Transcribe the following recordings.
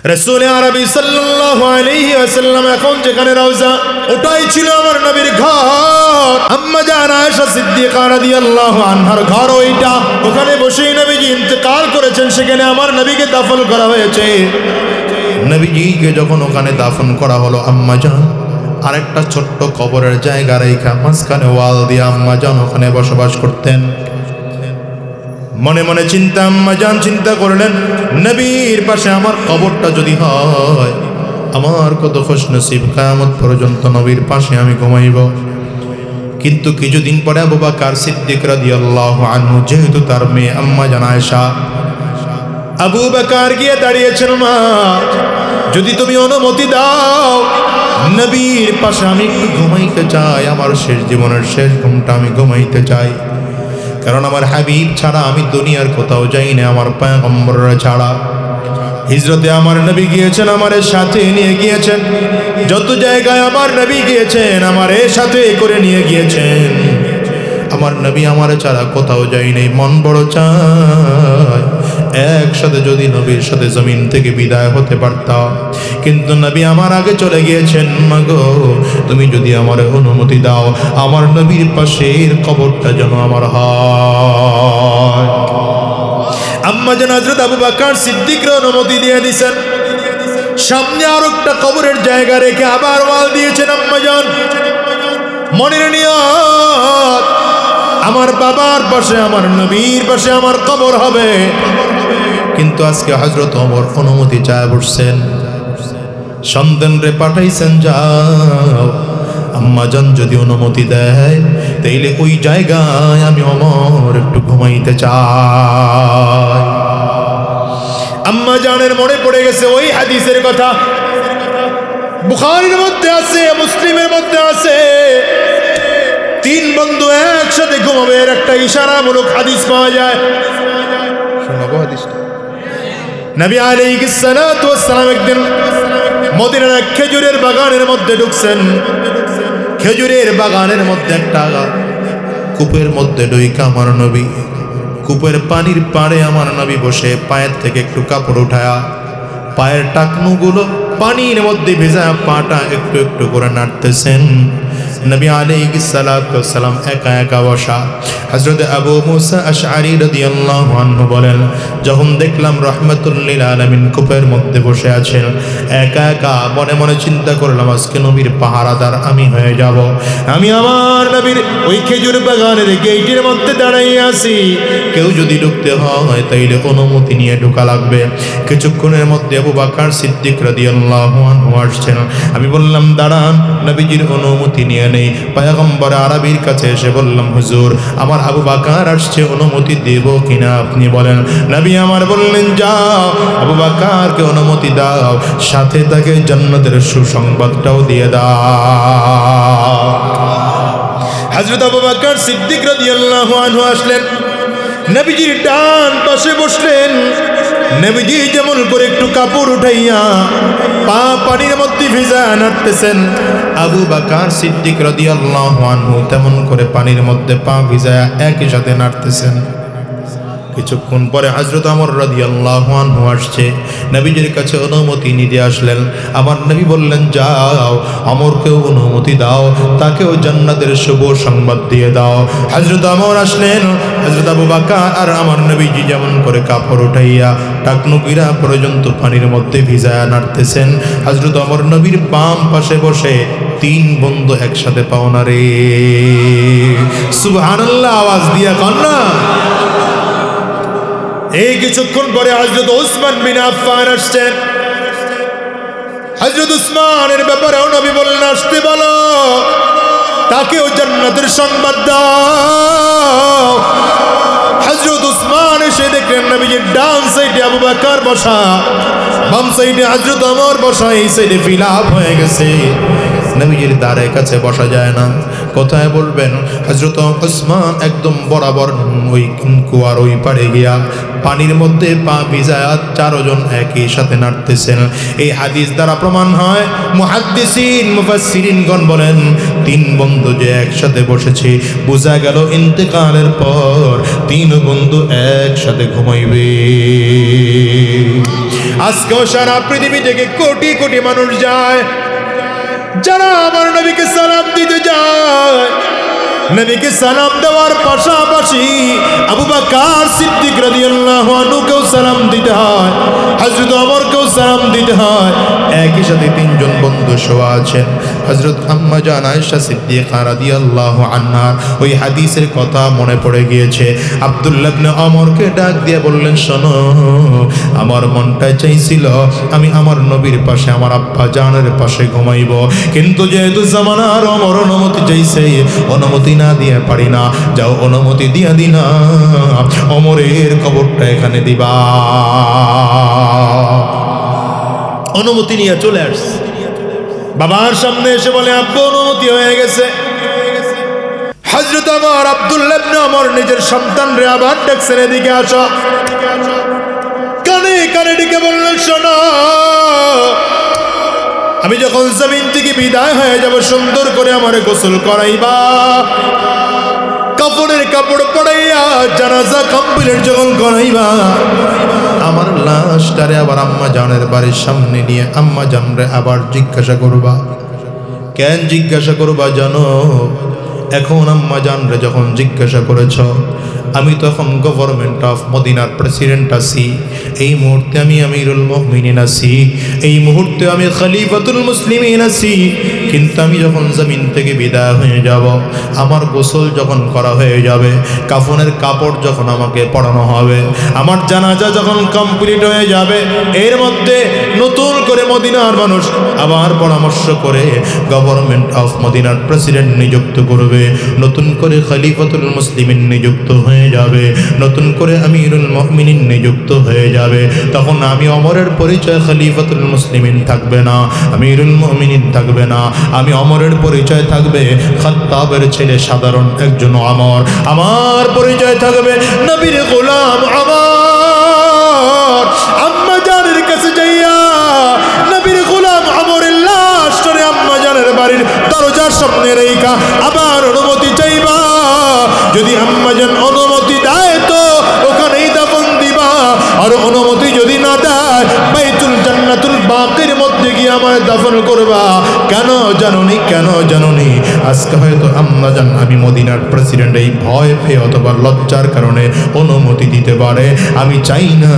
রাসূল আরবি সাল্লাল্লাহু আলাইহি ওয়াসাল্লাম এখন যেখানে রওজা, ওটাই ছিল আমার নবীর ঘর। আম্মা জান আয়েশা সিদ্দিকা রাদিয়াল্লাহু আনহার ঘর ওইটা। ওখানে বসেই নবীজি ইন্তেকাল করেছেন, সেখানে আমার নবীকে দাফন করা হয়েছে। নবীজিকে যখন ওখানে দাফন করা হলো, আম্মা জান আরেকটা ছোট্ট কবরের জায়গা রেখা মাঝখানে ওয়াল দিয়ে আম্মা জান ওখানে বসবাস করতেন। মনে মনে চিন্তা, আম্মা জান চিন্তা করলেন, নবীর পাশে আমার কবরটা যদি হয়, আমার কত খুশনসিব, কিয়ামত পর্যন্ত নবীর পাশে আমি ঘুমাইব। কিন্তু কিছুদিন পরে আবু বকর সিদ্দিক রাদিয়াল্লাহু আনহু, যেহেতু তার মেয়ে আম্মা জান আয়েশা, আবু বকর গিয়ে দাঁড়িয়েছেন, মা যদি তুমি অনুমতি দাও, নবীর পাশে আমি একটু ঘুমাইতে চাই, আমার শেষ জীবনের শেষ ঘুমটা আমি ঘুমাইতে চাই। কারণ আমার হাবিব ছাড়া আমি দুনিয়ার কোথাও যাই না, আমার পয়গম্বররা ছাড়া। হিজরতে আমার নবী গিয়েছেন, আমার সাথে নিয়ে গিয়েছেন, যত জায়গায় আমার নবী গিয়েছেন আমার সাথে করে নিয়ে গিয়েছেন। আমার নবী আমার ছাড়া কোথাও যাই নাই। মন বড় চায় একসাথে যদি নবীর সাথে জমিন থেকে বিদায় হতে পারতাম, কিন্তু নবী আমার আগে চলে গিয়েছেন। মাগো তুমি যদি আমার অনুমতি দাও, আমার নবীর পাশের কবরটা যেন আমার হয়। আম্মা জান হযরত আবু বকর সিদ্দিকর অনুমতি দিয়ে দিয়েছেন। সামনে আর একটা কবরের জায়গা রেখে আবার ওয়াল দিয়েছেন। আম্মা জান মনের নিয়ত, আমার বাবার পাশে আমার নবীর পাশে আমার কবর হবে। কিন্তু আজকে হযরত ওমর অনুমতি চায় বসছেন, সন্তানরে পাঠাইছেন, যাও আম্মা জান যদি অনুমতি দেয় তাইলে ওই জায়গায় আমি ওমর একটু ঘুমাইতে চাই। আম্মা জানের মনে পড়ে গেছে ওই হাদিসের কথা, বুখারীর মধ্যে আছে, মুসলিমের মধ্যে আছে, তিন বন্ধু একসাথে ঘুমাবে, এর একটা ইশারামূলক হাদিস পাওয়া যায়। শোনাবো হাদিসটা। নবী আলাইহিস সালাতু ওয়াস সালাম একদিন মদিনার খেজুরের বাগানের মধ্যে ঢুকছেন। খেজুরের বাগানের মধ্যে একটা কূপের মধ্যে ঢুইকা আমার নবী, কূপের পানির পাড়ে আমার নবী বসে পায়ের থেকে একটু কাপড় উঠায়া পায়ের টাকনুগুলো পানির মধ্যে ভেজা পাটা একটু একটু করে নাড়তেছেন। নবী আলাইহিস সালাতু ওয়াস সালাম একা একা বসা। হযরত আবু মুসা আশআরী রাদিয়াল্লাহু আনহু বলেন, যখন দেখলাম রাহমাতুল লিল আলামিন কূপের মধ্যে বসে আছেন একা একা, মনে মনে চিন্তা করলাম আজকে নবীর পাহারাদার আমি হয়ে যাব। আমি আমার নবীর ওই খেজুর বাগানের গেটের মধ্যে দাঁড়াইয়া আছি, কেউ যদি ঢুকতে হয় তাইলে অনুমতি নিয়ে ঢোকা লাগবে। কিছুক্ষণের মধ্যে আবু বকর সিদ্দিক রাদিয়াল্লাহু আনহু আসছেন। আমি বললাম দাঁড়ান, নবীজির অনুমতি নিয়ে নেই। পয়গম্বর আরবির কাছে এসে বললাম, হুজুর আমার আবু বকর আসছে, অনুমতি দেব কিনা আপনি বলেন। নবী আমার বললেন, যাও আবু বকরকে অনুমতি দাও, সাথে তাকে জান্নাতের সুসংবাদটাও দিয়ে দাও। হযরত আবু বকর সিদ্দিক রাদিয়াল্লাহু আনহু আসলেন, নবীজির ডান পাশে বসলেন। নবীজি যেমন করে একটু কাপড় উঠাইয়া পা পানির মধ্যে ভিজা নাড়তেছেন, আবু বকর সিদ্দিক রাদিয়াল্লাহু আনহু তেমন করে পানির মধ্যে পা ভিজায়া একই সাথে নাড়তেছেন। কিছুক্ষণ পরে হযরত ওমর রাদিয়াল্লাহু আনহু আসছে, নবীজির কাছে অনুমতি নিতে আসলেন। আমার নবী বললেন, যাও ওমরকেও অনুমতি দাও, তাকেও জান্নাতের শুভ সংবাদ দিয়ে দাও। হযরত ওমর আসলেন, হযরত আবু বকর আর আমার নবীজি যেমন করে কাপড় উঠাইয়া টাকনুকিরা পর্যন্ত পানির মধ্যে ভিজায়া নাড়তেছেন, হযরত ওমর নবীর বাম পাশে বসে তিন বন্ধু একসাথে পাওনা রে। সুবহানাল্লাহ, আওয়াজ দিয়া কন্যা। এই কিছুক্ষণ পরে হযরত উসমান বিন আফফান আসছেন। হযরত উসমানের ব্যাপারেও নবী বললেন, আসতে বলো, তাকেও জান্নাতের সংবাদ দাও। হযরত উসমান এসে দেখলেন নবীজির ডান সাইডে আবু বকর বসা, বাম সাইডে হযরত ওমর বসা, এই সাইডে ফিল আপ হয়ে গেছে। নবীজির দ্বারের কাছে বসা যায় না। কোথায় বলবেন? হযরত ওসমান একদম বরাবর ওই কুয়ার ওই পাড়ে গিয়া পানির মধ্যে পা ভিজায়া চারজন একই সাথে নাড়তেছেন। এই হাদিস দ্বারা প্রমাণ হয়, মুহাদ্দিসিন মুফাসসিরিনগণ বলেন, তিন বন্ধু যে একসাথে বসেছে, বোঝা গেল ইন্তেকালের পর তিন বন্ধু একসাথে ঘুমাইবে। আজকেও সারা পৃথিবী থেকে কোটি কোটি মানুষ যায়, যারা আমার নবীকে সালাম দিতে যায়। নবীকে সালাম দেওয়ার পাশাপাশি আবু বকর সিদ্দিক রাদিয়াল্লাহু আনহুকেও সালাম দিতে হয়, হযরত ওমরকেও সালাম দিতে হয়। একই সাথে তিনজন বন্ধু শোয়া আছেন। হযরত আম্মা জান আয়েশা সিদ্দিকা রাদিয়াল্লাহু আনহা ওই হাদিসের কথা মনে পড়ে গিয়েছে। আব্দুল্লাহ ইবনে ওমরকে ডাক দিয়ে বললেন, শোনো, আমার মনটা চাইছিল আমি আমার নবীর পাশে, আমার আব্বা জানের পাশে ঘুমাইব, কিন্তু যেহেতু জামানার ওমর অনুমতি চাইছে, অনুমতি না দিয়ে পারি না। যাও, অনুমতি দিয়া দিনা, ওমরের কবরটা এখানে দিবা। অনুমতি নিয়ে চলে আসছে। বাবার সামনে এসে বলে, আব্বা অনুমতি হয়ে গেছে। হযরত ওমর আব্দুল্লাহ ইবনে ওমর নিজের সন্তানরে আবার ডাকছেন, এদিকে আসো। কানে কানে ডেকে বললেন, শোনো, আমি যখন জমিন থেকে বিদায় হয়ে যাব, সুন্দর করে আমারে গোসল করাইবা, কাপড়ের কাপড় পরাইয়া জানাজা কমপ্লিট যখন করাইবা, আমার লাশটারে আবার আম্মা জানের বাড়ির সামনে নিয়ে আম্মা জানরে আবার জিজ্ঞাসা করবা। কেন জিজ্ঞাসা করবা জানো? এখন আম্মা জানরে যখন জিজ্ঞাসা করেছ, আমি তখন গভর্নমেন্ট অফ মদিনার প্রেসিডেন্ট আছি, এই মুহূর্তে আমি আমিরুল মুমিনিন আছি, এই মুহূর্তে আমি খলিফাতুল মুসলিমিন আছি, কিন্তু আমি যখন জমিন থেকে বিদায় হয়ে যাব, আমার গোসল যখন করা হয়ে যাবে, কাফনের কাপড় যখন আমাকে পরানো হবে, আমার জানাজা যখন কমপ্লিট হয়ে যাবে, এর মধ্যে নতুন করে মদিনার মানুষ আবার পরামর্শ করে গভর্নমেন্ট অফ মদিনার প্রেসিডেন্ট নিযুক্ত করবে, নতুন করে খলিফাতুল মুসলিমিন নিযুক্ত হয়ে যাবে, নতুন করে আমিরুল মুমিনিন নিযুক্ত হয়ে যাবে। তখন আমি ওমরের পরিচয় খলিফাতুল মুসলিমিন থাকবে না, আমিরুল মুমিনিন থাকবে না, আমি ওমরের পরিচয় থাকবে খাত্তাবের ছেলে সাধারণ একজন ওমর, আমার পরিচয় থাকবে নবীর গোলাম ওমর। আম্মা জানের কাছে যাইয়া নবীর গোলাম ওমরের লাশটারে আম্মা জানের বাড়ির দরজার সামনে রেখা আবার অনুমতি চাইবা। যদি আম্মা জান অনুমতি দেয় তো ওখানেই দাফন দিবা, আর অনুমতি যদি না দেয় বাইতুল জান্নাতুল বাকির মধ্যে গিয়ে আমার দাফন করবা। কেন জানুনি? কেন জানুনি? আজকে হয়তো আম্মা জান, আমি মদিনার প্রেসিডেন্ট, এই ভয় পেয়ে অথবা লজ্জার কারণে অনুমতি দিতে পারে। আমি চাই না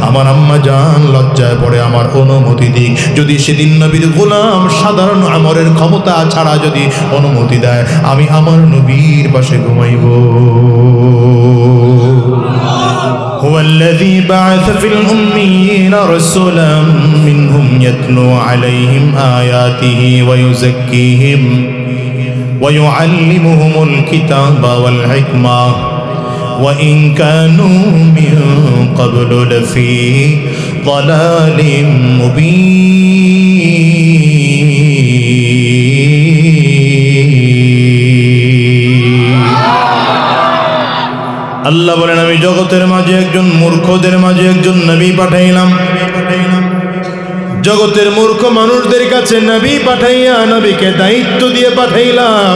আমার আম্মা জান লজ্জায় পড়ে আমার অনুমতি দিক। যদি সেদিন নবীর গোলাম সাধারণ আমরের ক্ষমতা ছাড়া যদি অনুমতি দেয়, আমি আমার নবীর পাশে ঘুমাইব। هو الذي بعث في الأميين رسولا منهم يتلو عليهم آياته ويزكيهم ويعلمهم الكتاب والحكمة وإن كانوا من قبل لفي ضلال مبين। আল্লাহ বলেন, আমি জগতের মাঝে একজন মূর্খদের মাঝে একজন নবী পাঠাইলাম। জগতের মূর্খ মানুষদের কাছে নবী পাঠাইয়া নবীকে দায়িত্ব দিয়ে পাঠাইলাম।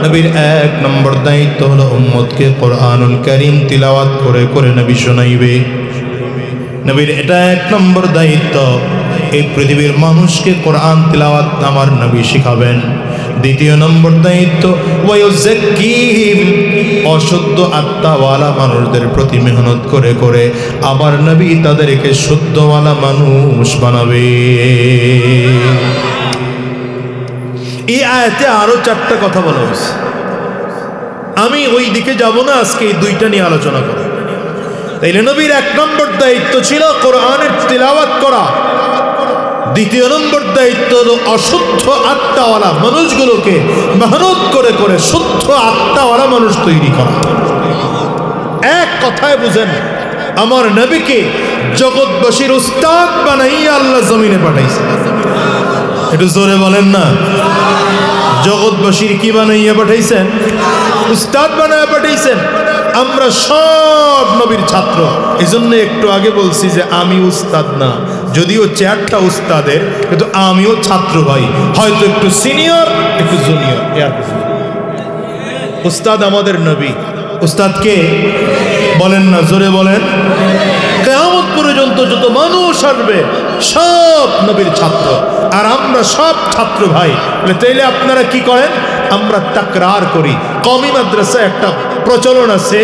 নবীর এক নম্বর দায়িত্ব হলো উম্মতকে কোরআনুল কারীম তিলাওয়াত করে করে নবী শোনাইবে। নবীর এটা এক নম্বর দায়িত্ব, এই পৃথিবীর মানুষকে কোরআন তিলাওয়াত আমার নবী শিখাবেন। দ্বিতীয় নম্বর দায়িত্ব ওয়ায়ুযাক্কিহিম, অশুদ্ধ আত্মাওয়ালা মানুষদের প্রতি মেহনত করে করে আমার নবী তাদেরকে শুদ্ধওয়ালা মানুষ বানাবে। এই আয়াতে আরো 4টা কথা বলা হয়েছে, আমি ওই দিকে যাব না, আজকে এই 2টা নিয়ে আলোচনা করব। তাইলে নবীর 1 নম্বর দায়িত্ব ছিল কোরআনের তিলাওয়াত করা। দ্বিতীয় নম্বর দায়িত্ব হলো অশুদ্ধ আত্মাওয়ালা মানুষগুলোকে মেহনত করে করে শুদ্ধ আত্মাওয়ালা মানুষ তৈরি করা। এক কথায় বুঝেন, আমার নবীকে জগৎবাসীর উস্তাদ বানাইয়া আল্লাহ জমিনে পাঠাইছে। একটু জোরে বলেন না। জগৎবাসীর কি বানাইয়া পাঠাইছেন? উস্তাদ বানাইয়া পাঠাইছেন। আমরা সব নবীর ছাত্র। এই জন্য একটু আগে বলছি যে আমি উস্তাদ না, যদিও চেয়ারটা উস্তাদের, কিন্তু আমিও ছাত্র ভাই, হয়তো একটু সিনিয়র একটু জুনিয়র। উস্তাদ আমাদের নবী। উস্তাদ কে বলেন না, জোরে বলেন। কিয়ামত পর্যন্ত যত মানুষ আসবে সব নবীর ছাত্র, আর আমরা সব ছাত্র ভাই। তাইলে আপনারা কি করেন? আমরা তাকরার করি। কওমি মাদ্রাসায় একটা প্রচলন আছে,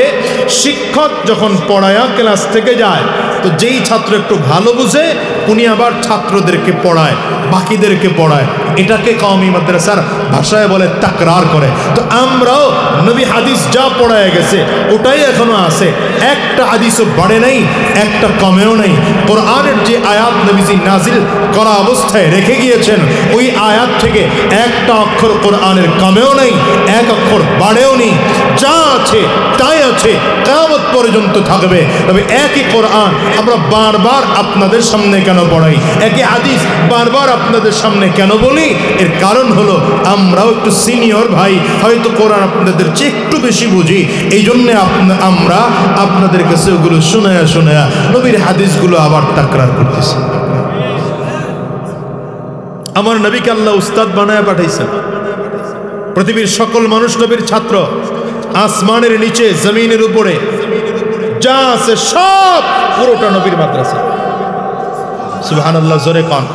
শিক্ষক যখন পড়ায়া ক্লাস থেকে যায়, তো যেই ছাত্র একটু ভালো বুঝে উনি আবার ছাত্রদেরকে পড়ায়, বাকিদেরকে পড়ায়। এটাকে কওমি মাদ্রাসার ভাষায় বলে তাকরার করে। তো আমরাও নবী হাদিস যা পড়ায় গেছে ওটাই এখনো আছে। একটা হাদিসও বাড়ে নাই, একটা কমেও নাই। কোরআনের যে আয়াত নবীজি নাজিল করা অবস্থায় রেখে গিয়েছেন, ওই আয়াত থেকে একটা অক্ষর কোরআনের কমেও নাই, এক অক্ষর বাড়েও নেই। যা আছে তাই আছে, কিয়ামত পর্যন্ত থাকবে। তবে একই কোরআন আমরা বারবার আপনাদের সামনে কেন পড়াই, একই হাদিস বারবার আপনাদের সামনে কেন বলি? এর কারণ হলো আমরাও একটু সিনিয়র ভাই, হয়তো কোরআন আপনাদের চেয়ে একটু বেশি বুঝি। এই জন্যে আমরা আপনাদের কাছে ওগুলো শোনায়া শোনায়া নবীর হাদিসগুলো আবার তাকরার করতেছি। আমার নবীকে আল্লাহ উস্তাদ বানায়া পাঠাইছেন। পৃথিবীর সকল মানুষ নবীর ছাত্র। আসমানের নিচে জমিনের উপরে যা আছে সব পুরোটা নবীর মাদ্রাসা। সুবহানাল্লাহ, জোরে কান,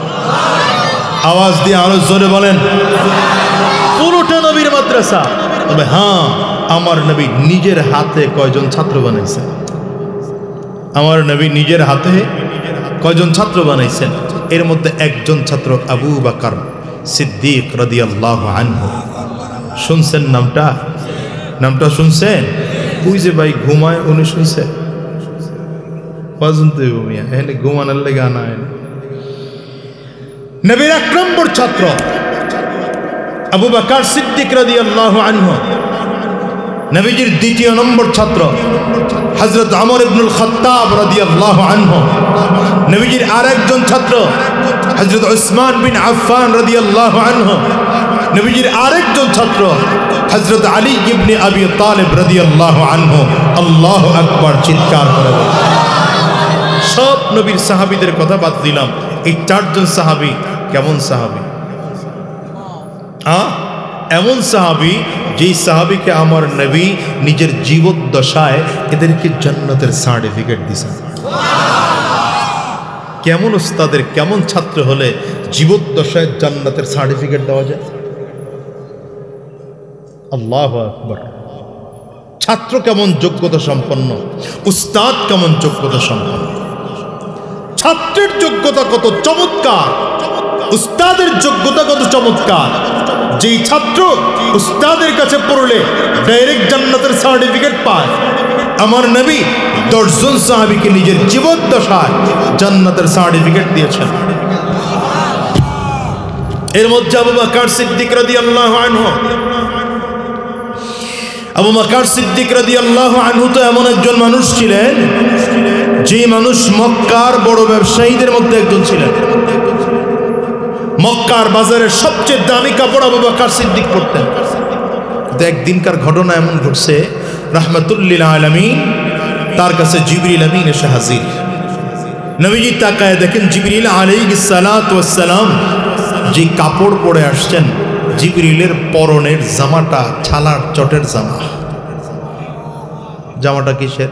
আওয়াজ দিয়ে আরো জোরে বলেন। পুরোটা নবীর মাদ্রাসা। তবে হ্যাঁ, আমার নবী নিজের হাতে কয়জন ছাত্র বানাইছেন? আমার নবী নিজের হাতে কয়জন ছাত্র বানাইছেন? এর মধ্যে একজন ছাত্র আবু বকর সিদ্দিক রাদিয়াল্লাহু আনহু। শুনছেন নামটা? নামটা শুনছেন? ওই যে ভাই ঘুমায়, উনি শুনছেন? পর্যন্ত ঘুমিয়া এখানে ঘুমানোর লেগে আনা হয়। নবীর এক নম্বর ছাত্র আবু বকর সিদ্দিক রাদিয়াল্লাহু আনহু। নবীজির দ্বিতীয় নম্বর ছাত্র হযরত ওমর ইবনুল খাত্তাব রাদিয়াল্লাহু আনহু। নবীজির আরেকজন ছাত্র হযরত উসমান বিন আফফান রাদিয়াল্লাহু আনহু। নবীজির আরেকজন ছাত্র হযরত আলী ইবনে আবি তালিব রাদিয়াল্লাহু আনহু। আল্লাহু আকবার, চিৎকার করে। সব নবীর সাহাবীদের কথা বাদ দিলাম, এই চারজন সাহাবী কেমন সাহাবী? এমন সাহাবী যেই সাহাবীকে আমার নবী নিজের জীবদ্দশায় এদেরকে জান্নাতের সার্টিফিকেট দিয়েছেন। কেমন উস্তাদের কেমন ছাত্র হলে জীবদ্দশায় জান্নাতের সার্টিফিকেট দেওয়া যায়? আল্লাহু আকবার। ছাত্র কেমন যোগ্যতা সম্পন্ন, উস্তাদ কেমন যোগ্যতা সম্পন্ন। ছাত্রের যোগ্যতা কত চমৎকার, উস্তাদের যোগ্যতা কত চমৎকার। যেই ছাত্র উস্তাদের কাছে পড়লে ডাইরেক্ট জান্নাতের সার্টিফিকেট পায়, আমার নবী 10 জন সাহাবীকে নিজের জীবদ্দশায় জান্নাতের সার্টিফিকেট দিয়েছেন। এর মধ্যে আবু বকর সিদ্দিক রাদিয়াল্লাহু আনহু। আবু বকর সিদ্দিক রাদিয়াল্লাহু আনহু তো এমন একজন মানুষ ছিলেন, যে মানুষ মক্কার বড় ব্যবসায়ীদের মধ্যে একজন ছিলেন। মক্কার বাজারের সবচেয়ে দামি কাপড় আবু বকর সিদ্দিক পরতেন। একদিনকার ঘটনা এমন ঘটছে, রাহমাতুল লিল আলামিন তার কাছে জিবরিল আমিন এসে হাজির। নবীজি তাকায় দেখেন জিবরিল আলাইহিস সালাতু ওয়াস সালাম যে কাপড় পরে আসছেন, জিবরিলের পরনের জামাটা ছালার চটের জামা। জামাটা কিসের?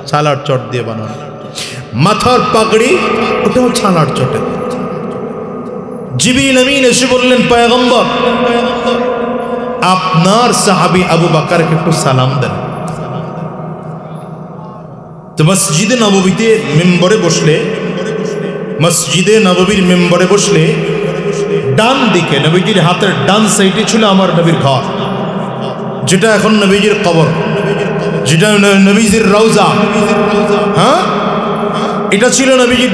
ছালার চট দিয়ে বানানো। মাথার পাগড়ি ওটাও ছালার চটের। জিবরিল আমিন এসে বললেন, পয়গম্বর আপনার সাহাবী আবু বকরকে একটু সালাম দেন। তো মসজিদে নববীতে মেম্বরে বসলে, মসজিদে নববীর মেম্বরে বসলে ডান দিকে নবীজির হাতের ডান সাইডে ছিল আমার নবীর ঘর, যেটা এখন নবীজির কবর, যেটা নবীজির রওজা। হ্যাঁ, এটা ছিল নবীজির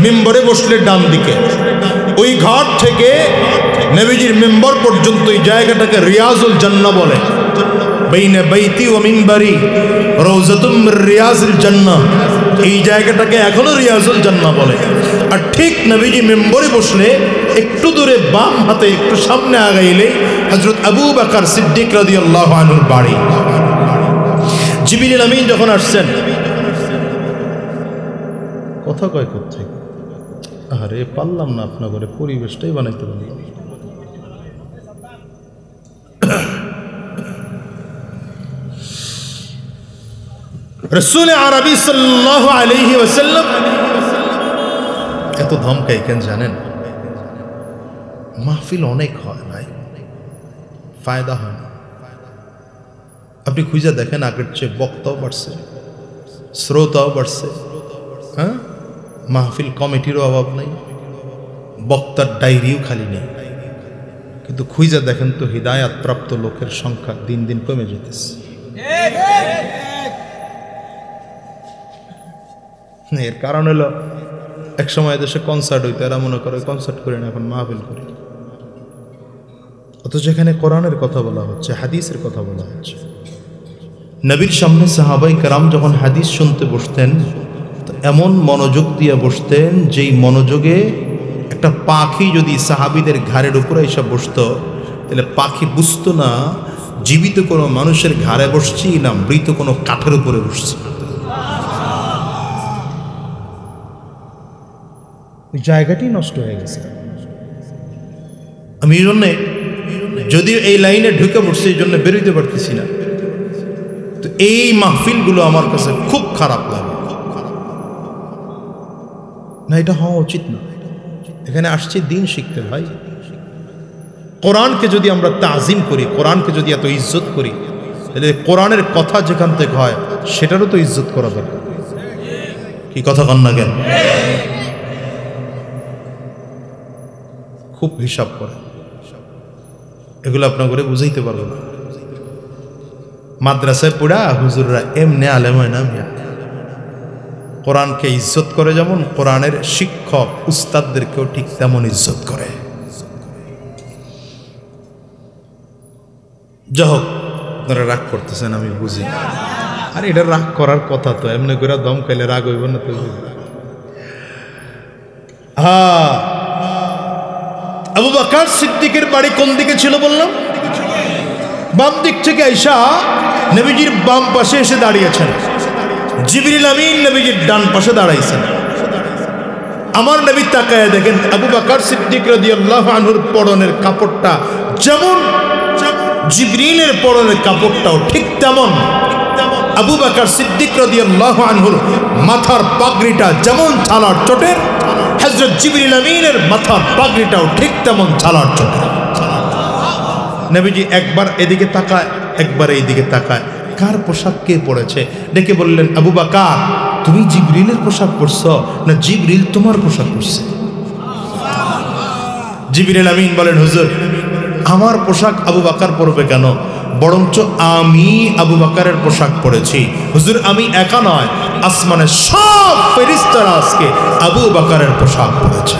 মেম্বরে বসলে ডান দিকে। ওই ঘর থেকে নবীজির মেম্বর পর্যন্ত এই জায়গাটাকে রিয়াজুল জান্নাহ বলে। বাইনা বাইতি ওয়া মিম্বরি রাউযাতুম মির রিয়াজিল জান্নাহ। এই জায়গাটাকে এখনো রিয়াজুল জান্নাহ বলে। আর ঠিক নবীজি মেম্বরে বসলে একটু দূরে বাম হাতে একটু সামনে আগাইলে হযরত আবু বকর সিদ্দিক রাদিয়াল্লাহু আনহুর বাড়ি। জিবরিল আমিন যখন আসছেন, কথা কয় কোথায়, আরে পারলাম না আপনার ঘরে পরিবেশটাই বানাইতে পারলাম। রাসূল আরবি সাল্লাল্লাহু আলাইহি ওয়াসাল্লাম এত ধমকাই কেন জানেন? মাহফিল অনেক হয় ভাই, ফায়দা হয় না। আপনি খুঁজে দেখেন, আগের চেয়ে বক্তাও বাড়ছে, শ্রোতাও বাড়ছে, হ্যাঁ, মাহফিল কমিটিরও অভাব নেই, বক্তার ডায়েরিও খালি নেই। কিন্তু খুঁজে দেখেন তো হিদায়াত প্রাপ্ত লোকের সংখ্যা দিন দিন কমে যেতেছে। এর কারণ হলো, এক সময় দেশে কনসার্ট হইতো, এরা মনে করে কনসার্ট করে না, এখন মাহফিল করে। অথচ এখানে কোরআনের কথা বলা হচ্ছে, হাদিসের কথা বলা হচ্ছে। নবীর সামনে সাহাবাই কেরাম যখন হাদিস শুনতে বসতেন, এমন মনোযোগ দিয়ে বসতেন যেই মনোযোগে একটা পাখি যদি সাহাবীদের ঘাড়ের উপরে এসে বসতো, তাহলে পাখি বুঝতো না জীবিত কোনো মানুষের ঘাড়ে বসছি না মৃত কোনো কাঠের উপরে বসছি। জায়গাটি নষ্ট হয়ে গেছে। আমি এই জন্যে, যদিও এই লাইনে ঢুকে পড়ছি, এই জন্য বেরোতে পারতেছি না। তো এই মাহফিলগুলো আমার কাছে খুব খারাপ লাগে না, এটা হওয়া উচিত না। এখানে আসছে দিন শিখতে ভাই। কোরআনকে যদি আমরা তাজিম করি, কোরআনকে যদি এত ইজ্জত করি, তাহলে কোরআনের কথা যেখান থেকে হয় সেটারও তো ইজ্জত করা দরকার। কি কথা কন না কেন? খুব হিসাব করে, এগুলো আপনার করে বুঝাইতে পারবো না। মাদ্রাসায় পড়া হুজুররা এমনি আলেম হয় না মিয়া। কোরআনকে ইজ্জত করে যেমন, কোরআনের শিক্ষক উস্তাদদেরকেও ঠিক তেমন ইজ্জত করে। যাই হোক, আপনারা রাগ করতেছেন আমি বুঝি, আর এটা রাগ করার কথা তো, এমনি করে দম খাইলে রাগ হইব না তো। হ্যাঁ, আবু বকর সিদ্দিকের বাড়ি কোন দিকে ছিল বললাম? বাম দিক থেকে আয়েশা নবীজির বাম পাশে এসে দাঁড়িয়েছেন, জিবরিল আমিন নবীজির ডান পাশে দাঁড়াইছেন। আমার নবী তাকায় দেখেন আবু বকর সিদ্দিক রাদিয়াল্লাহু আনহুর পরনের কাপড়টা যেমন জিবরিলের পরনের কাপড়টাও ঠিক তেমন, আবু বকর সিদ্দিক রাদিয়াল্লাহু আনহুর মাথার পাগড়িটা যেমন ছালার চোটের, হযরত জিবরিল আমিনের মাথার পাগড়িটাও ঠিক তেমন ছালার চোটের। নবীজি একবার এদিকে তাকায়, একবার এইদিকে তাকায়, কার পোশাক কে পড়েছে ডেকে বললেন, আবু বকর তুমি জিবরিলের পোশাক পরছো না জিবরিল তোমার পোশাক পরছে? জিবরিল আমিন বলেন, হুজুর আমার পোশাক আবু বকর পরবে কেন, বরঞ্চ আমি আবু বকরের পোশাক পরেছি। হুজুর আমি একা নয়, আসমানের সব ফেরেশতারা আজকে আবু বকরের পোশাক পরেছে।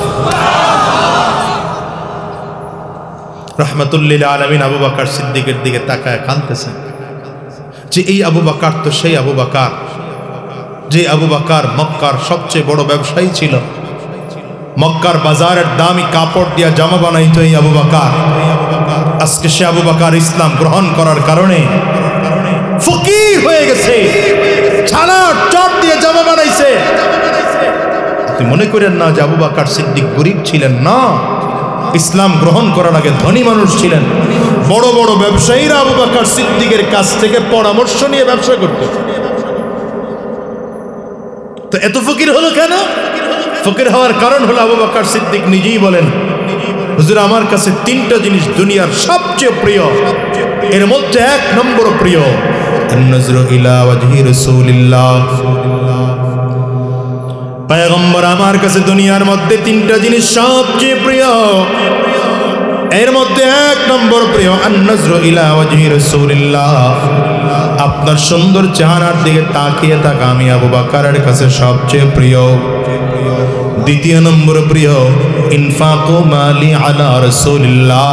রহমতুল্লিল আলামিন আবু বকর সিদ্দিকের দিকে তাকায় কাঁদতেছেন যে এই আবু বকর তো সেই আবু বকর, যে আবু বকর মক্কার সবচেয়ে বড় ব্যবসায়ী ছিল, মক্কার বাজারের দামি কাপড় দিয়া জামা বানাইতো এই আবু বকর। আজকে সে আবু বকর ইসলাম গ্রহণ করার কারণে ফকির হয়ে গেছে, ছানার চট দিয়ে জামা বানাইছে। আপনি মনে করেন না যে আবু বকর সিদ্দিক গরিব ছিলেন, না, ইসলাম গ্রহণ করার আগে ধনী মানুষ ছিলেন। বড় বড় ব্যবসায়ীরা আবু বকর সিদ্দিকের কাছ থেকে পরামর্শ নিয়ে ব্যবসা করত। তো এত ফকির হলো কেন? ফকির হওয়ার কারণ হলো আবু বকর সিদ্দিক নিজেই বলেন, হুজুর আমার কাছে তিনটা জিনিস দুনিয়ার সবচেয়ে প্রিয়, এর মধ্যে এক নম্বর প্রিয় আন-নাজরু ইলা ওয়াজহি রাসূলিল্লাহ। পয়গম্বর আমার কাছে দুনিয়ার মধ্যে তিনটা জিনিস সবচেয়ে প্রিয়, এর মধ্যে এক নম্বর প্রিয় আন-নাজরু ইলা ওয়াজহি রাসূলিল্লাহ। আপনার সুন্দর চেহারার দিকে তাকিয়ে থাকা আমি আবু বকরের কাছে সবচেয়ে প্রিয়। দ্বিতীয় নম্বর প্রিয় ইনফাকু মালি আলা রাসূলিল্লাহ,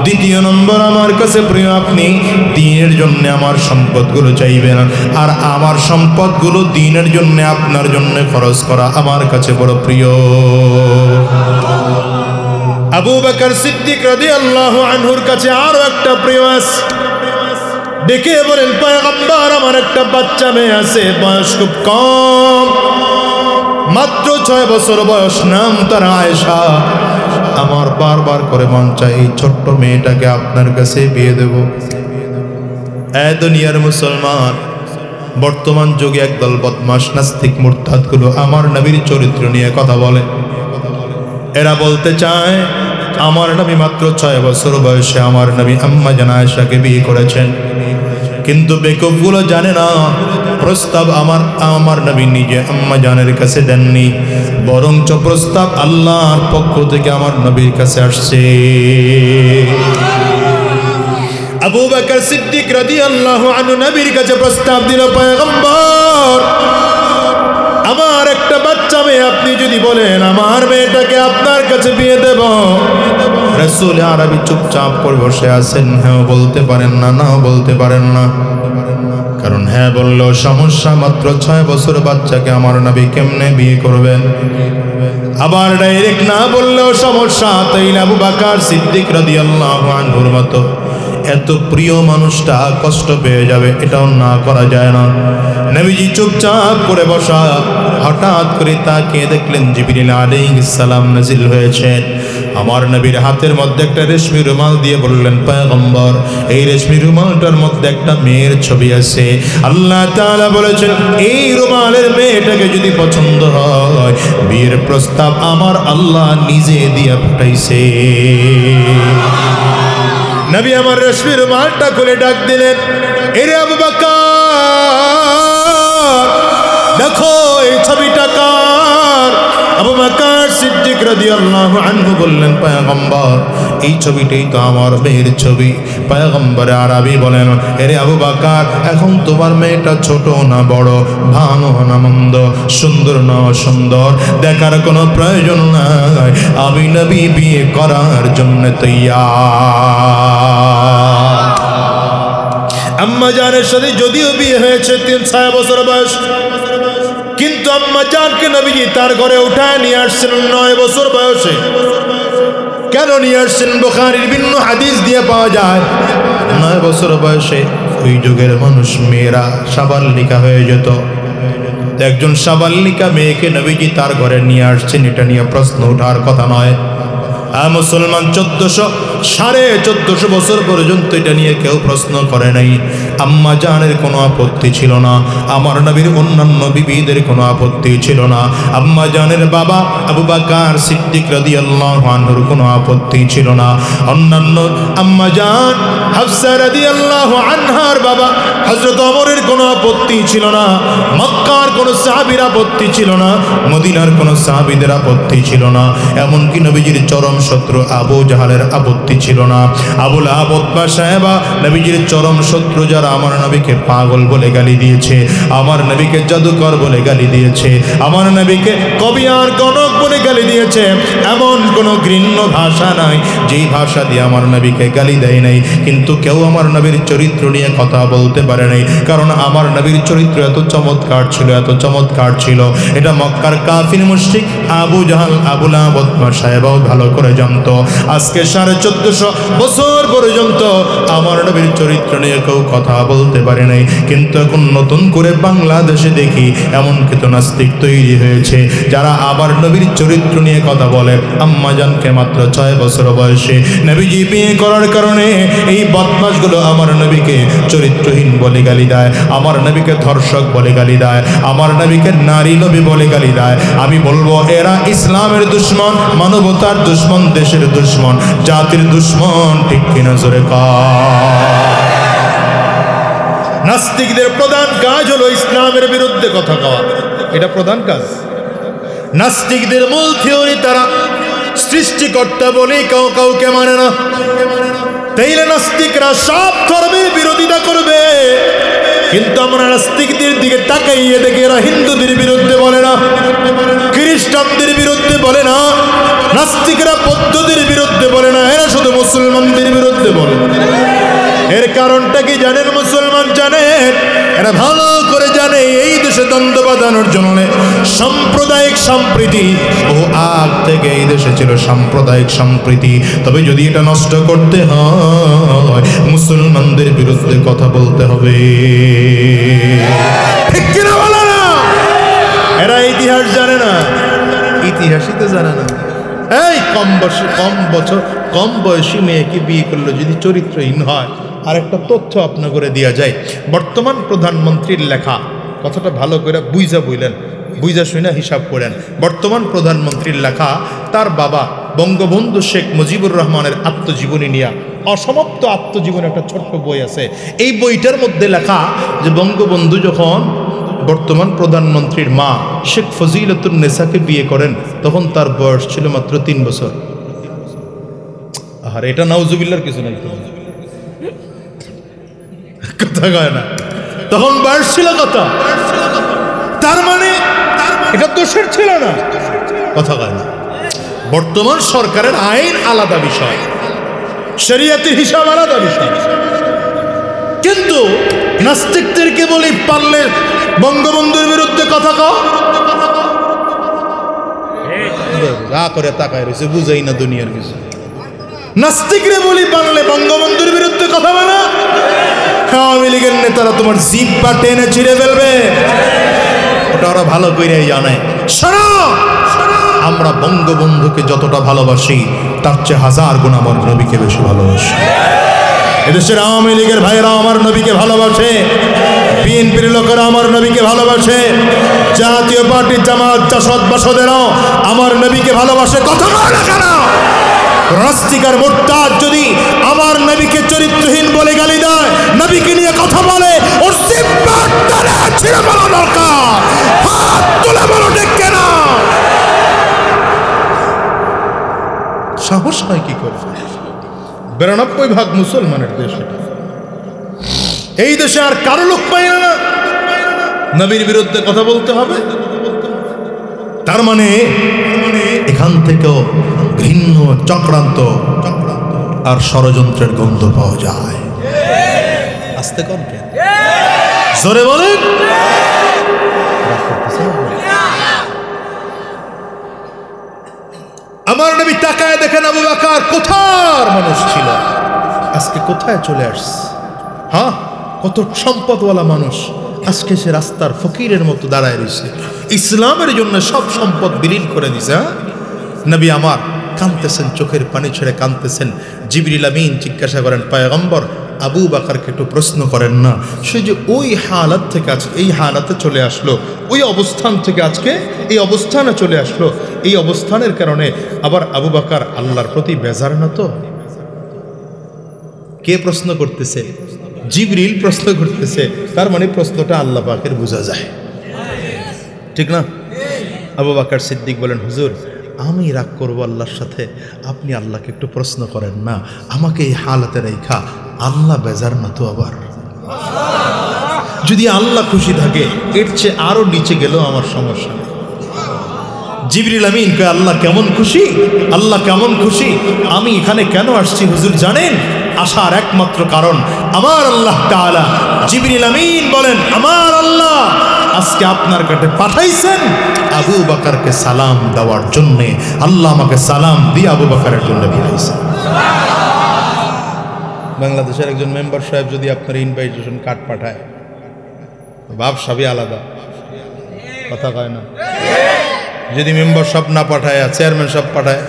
দ্বিতীয় নম্বর আমার কাছে প্রিয় আপনি দ্বীনের জন্য আমার সম্পদগুলো চাইবেন, আর আমার সম্পদগুলো দ্বীনের জন্য আপনার জন্য খরচ করা আমার কাছে বড় প্রিয়। আবু বকর সিদ্দিক রাদিয়াল্লাহু আনহুর কাছে আরো একটা প্রিয় আছে। ডেকে বলেন, পয়গম্বর আমার একটা বাচ্চা মেয়ে আছে, বয়স খুব কম, মাত্র 6 বছর বয়স, নাম তার আয়েশা। আমার বারবার করে মন চাই এই ছোট্ট মেয়েটাকে আপনার কাছে বিয়ে দেব। এই দুনিয়ার মুসলমান, বর্তমান যুগে একদল বদমাশ নাস্তিক মুরতাদগুলো আমার নবীর চরিত্র নিয়ে কথা বলে। এরা বলতে চায় আমার নবী মাত্র 6 বছর বয়সে আমার নবী আম্মা জান আয়েশাকে বিয়ে করেছেন, কিন্তু বেকুবগুলো জানে না প্রস্তাব আমার নবী নিজে আম্মা জানের কাছে দেননি, বরঞ্চ প্রস্তাব আল্লাহর পক্ষ থেকে আমার নবীর কাছে আসছে। আবু বকর সিদ্দিক রাদিয়াল্লাহু আনহু নবীর কাছে প্রস্তাব দিল, পয়গম্বর আমার একটা বাচ্চা মেয়ে, আপনি যদি বলেন আমার মেয়েটাকে আপনার কাছে বিয়ে দেব। রাসূল আরবি চুপচাপ করে বসে আছেন, হ্যাঁ বলতে পারেন না, নাও বলতে পারেন না। কারণ হ্যাঁ বললেও সমস্যা, মাত্র 6 বছর বাচ্চাকে আমার নবী কেমনে বিয়ে করবেন। আবার ডাইরেক্ট না বললেও সমস্যা। তাই আবু বকর সিদ্দিক রাদিয়াল্লাহু আনহুর মতো এত প্রিয় মানুষটা কষ্ট পেয়ে যাবে, এটাও না করা যায় না। নবীজি চুপচাপ করে বসা, হঠাৎ করে তাকিয়ে দেখলেন জিবরিল আলাইহিস সালাম নাজিল হয়েছেন। আমার নবীর হাতের মধ্যে একটা রেশমি রুমাল দিয়ে বললেন, পয়গম্বর এই রেশমি রুমালটার মধ্যে একটা মেয়ের ছবি আছে। আল্লাহ তাআলা বলেছেন এই রুমালের মেয়েটাকে যদি পছন্দ হয়, বিয়ের প্রস্তাব আমার আল্লাহ নিজে দিয়ে পাঠাইছে। নবী আমার রেশমি রুমালটা খুলে ডাক দিলেন, এরে আবু বকর দেখো এই ছবিটা কার। আবু বকর সিদ্দিক রাদিয়াল্লাহু আনহু বললেন, পয়গম্বর এই ছবিটাই তো আমার মেয়ের ছবি। পয়গম্বর আরবি বলেন, এরে আবু বকর এখন তোমার মেয়েটা ছোট না বড়, ভালো না মন্দ, সুন্দর না অসুন্দর, দেখার কোনো প্রয়োজন নাই, আমি নবী বিয়ে করার জন্য তৈয়ার। আম্মা জানের সাথে যদিও বিয়ে হয়েছে 6 বছর বয়স, কিন্তু আম্মা জানকে নবীজি তার ঘরে উঠায় নিয়ে আসছেন 9 বছর বয়সে। কেন নিয়ে আসছেন? বুখারীর বিভিন্ন হাদিস দিয়ে পাওয়া যায় 9 বছর বয়সে ওই যুগের মানুষ মেয়েরা সাবালিকা হয়ে যেত। একজন সাবালিকা মেয়েকে নবীজি তার ঘরে নিয়ে আসছেন, এটা নিয়ে প্রশ্ন ওঠার কথা নয়। মুসলমান 1400 বছর পর্যন্ত এটা নিয়ে কেউ প্রশ্ন করে নাই। আম্মা জানের কোনো আপত্তি ছিল না, আমার নবীর অন্যান্য বিবিদের কোনো আপত্তি ছিল না, আম্মা জানের বাবা আবু বকর সিদ্দিক রাদিয়াল্লাহু আনহুর কোনো আপত্তি ছিল না, অন্যান্য আম্মা জান হাফসা রাদিয়াল্লাহু আনহার বাবা হযরত ওমরের কোনো আপত্তি ছিল না, মক্কার কোনো সাহাবীর আপত্তি ছিল না, মদিনার কোনো সাহাবীদের আপত্তি ছিল না, এমনকি নবীজির চরম শত্রু আবু জাহালের আপত্তি ছিল না। আবুল আহাব উতবা সাহেবা নবীজির চরম শত্রু, যারা আমার নবীকে পাগল বলে গালি দিয়েছে, আমার নবীকে জাদুকর বলে গালি দিয়েছে, আমার নবীকে কবি আর গণক বলে গালি দিয়েছে, এমন কোনো ঘৃণ্য ভাষা নাই যেই ভাষা দিয়ে আমার নবীকে গালি দেয় নাই, কিন্তু কেউ আমার নবীর চরিত্র নিয়ে কথা বলতে পারে নাই। কারণ আমার নবীর চরিত্র এত চমৎকার ছিল, এত চমৎকার ছিল, এটা মক্কার কাফির মুশরিক আবু জাহাল আবুল আহাব উতবা সাহেবাও ভালো করে জানতো। আজকে 1450 বছর পর্যন্ত আমার নবীর চরিত্র নিয়ে কেউ কথা বলতে পারে নাই, কিন্তু এখন নতুন করে বাংলাদেশে দেখি এমন কিছু নাস্তিক তৈরি হয়েছে যারা আবার নবীর চরিত্র নিয়ে কথা বলে। আম্মা জানকে মাত্র 6 বছর বয়সে নবীজি বিয়ে করার কারণে এই বদমাশগুলো আমার নবীকে চরিত্রহীন বলে গালি দেয়, আমার নবীকে ধর্ষক বলে গালি দেয়, আমার নবীকে নারী নবী বলে গালি দেয়। আমি বলবো এরা ইসলামের দুশ্মন, মানবতার দুশ্মন, দেশের দুশ্মন, জাতির দুশ্মন, ঠিক কিনা জোরে কর। নাস্তিকদের প্রধান কাজ হলো ইসলামের বিরুদ্ধে কথা কওয়া, এটা প্রধান কাজ। নাস্তিকদের মূল থিওরি তারা সৃষ্টিকর্তা বলে কাউকে মানে না। তাইলে নাস্তিকরা সব ধর্মের বিরোধিতা করবে, কিন্তু আমরা নাস্তিকদের দিকে তাকাইয়ে দেখি এরা হিন্দুদের বিরুদ্ধে বলে না, খ্রিস্টানদের বিরুদ্ধে বলে না, নাস্তিকরা বৌদ্ধদের বিরুদ্ধে বলে না, এরা শুধু মুসলমানদের বিরুদ্ধে বলে। এর কারণটা কি জানেন মুসলমান? জানেন, এরা ভালো করে জানে এই দেশে দ্বন্দ্ব বাঁধানোর জন্য সাম্প্রদায়িক সম্প্রীতি, বহু আগ থেকে এই দেশে ছিল সাম্প্রদায়িক সম্প্রীতি। তবে যদি এটা নষ্ট করতে হয় মুসলমানদের বিরুদ্ধে কথা বলতে হবে, ঠিক কিনা বলো না? এরা ইতিহাস জানে না, ইতিহাসই তো জানে না। এই কম বয়সী মেয়েকে বিয়ে করলে যদি চরিত্রহীন হয়, আরেকটা তথ্য আপনার করে দেওয়া যায়। বর্তমান প্রধানমন্ত্রীর লেখা কথাটা ভালো করে বুঝা শুনে হিসাব করেন। বর্তমান প্রধানমন্ত্রীর লেখা, তার বাবা বঙ্গবন্ধু শেখ মুজিবুর রহমানের আত্মজীবনী নিয়ে অসমাপ্ত আত্মজীবনী একটা ছোট্ট বই আছে। এই বইটার মধ্যে লেখা যে বঙ্গবন্ধু যখন বর্তমান প্রধানমন্ত্রীর মা শেখ ফজিলাতুন্নেসাকে বিয়ে করেন তখন তার বয়স ছিল মাত্র 3 বছর। আর এটা নাউজুবিল্লাহর কিছু নাই, কথা কয় না, তখন বয়স ছিল কত? তার মানে এটা দোষের ছিল না, কথা কয় না। বর্তমান সরকারের আইন আলাদা বিষয়, শরিয়াতের হিসাব আলাদা বিষয়। কিন্তু নাস্তিকদেরকে বলি, পারলে বঙ্গবন্ধুর বিরুদ্ধে কথা কও, যা করে তাকায় রয়েছে, বুঝাই না দুনিয়ার কিছু। নাস্তিকরে বলি, পারলে বঙ্গবন্ধুর বিরুদ্ধে কথা বলা, আওয়ামী লীগের নেতারা তোমার জিহ্বা টেনে ছিঁড়ে ফেলবে, ওটা ওরা ভালো করেই জানে। শোনো, আমরা বঙ্গবন্ধুকে যতটা ভালোবাসি তার চেয়ে 1000 গুণ আমার নবীকে বেশি ভালোবাসি। এদেশের আওয়ামী লীগের ভাইয়েরা আমার নবীকে ভালোবাসে, বিএনপির লোকেরা আমার নবীকে ভালোবাসে, জাতীয় পার্টি জামাত জাসদ বাসদেরাও আমার নবীকে ভালোবাসে। কথা বলে না কেন? রাস্তিকার মুরতাদ যদি আমার নবীকে চরিত্রহীন বলে গালি দেয়, নবীকে নিয়ে কথা বলে, ওর জিহ্বা টেনে ছিঁড়ে ফেলা দরকার। হাত তুলে বলো ঠিক কেনা? সাহস হয় কি করে? 92% মুসলমানের দেশ এটা। এই দেশে আর কারো লোক পাই না নবীর বিরুদ্ধে কথা বলতে হবে। তার মানে এখান থেকেও ঘৃণ্য চক্রান্ত আর ষড়যন্ত্রের গন্ধ পাওয়া যায়। আস্তে কম কেন, জোরে বলেন। আমার নবী তাকায় দেখেন আবু বকর কোথার মানুষ ছিল, আজকে কোথায় চলে আসছে। হ্যাঁ, কত সম্পদওয়ালা মানুষ, আজকে সে রাস্তার ফকিরের মতো দাঁড়ায় রয়েছে। ইসলামের জন্য সব সম্পদ বিলীন করে দিছে। নবী আমার কাঁদতেছেন, চোখের পানি ছেড়ে কাঁদতেছেন। জিবরিল আমিন জিজ্ঞাসা করেন, পয়গম্বর আবু বকরকে একটু প্রশ্ন করেন না, সে যে ওই হালাত থেকে আজকে এই হালাতে চলে আসলো, ওই অবস্থান থেকে আজকে এই অবস্থানে চলে আসলো, এই অবস্থানের কারণে আবার আবু বকর আল্লাহর প্রতি বেজার না তো? কে প্রশ্ন করতেছে? জিবরিল প্রশ্ন করতেছে। তার মানে প্রশ্নটা আল্লাহ পাকের বোঝা যায়, ঠিক না? আবু বকর সিদ্দিক বলেন, হুজুর আমি রাগ করবো আল্লাহর সাথে, আপনি আল্লাহকে একটু প্রশ্ন করেন না, আমাকে এই হালাতে রেখা আল্লাহ বেজার না তো? আবার যদি আল্লাহ খুশি থাকে এর চেয়ে আরো নিচে গেলেও আমার সমস্যা নেই। জিবরিল আমিন কয়, আল্লাহ কেমন খুশি, আল্লাহ কেমন খুশি। আমি এখানে কেন আসছি হুজুর জানেন? আসার একমাত্র কারণ আমার আল্লাহ তাআলা। জিবরিল আমিন বলেন, আমার আল্লাহ আজকে আপনার কাছে পাঠাইছেন আবু বকরকে সালাম দেওয়ার জন্যে। আল্লাহ আমাকে সালাম দিয়ে আবু বকরের জন্য পাঠাইছেন। বাংলাদেশের একজন মেম্বার সাহেব যদি আপনার ইনভাইটেশন কার্ড পাঠায়, ভাব সবই আলাদা, কথা কয় না? যদি মেম্বার সব না পাঠায়, চেয়ারম্যান সব পাঠায়,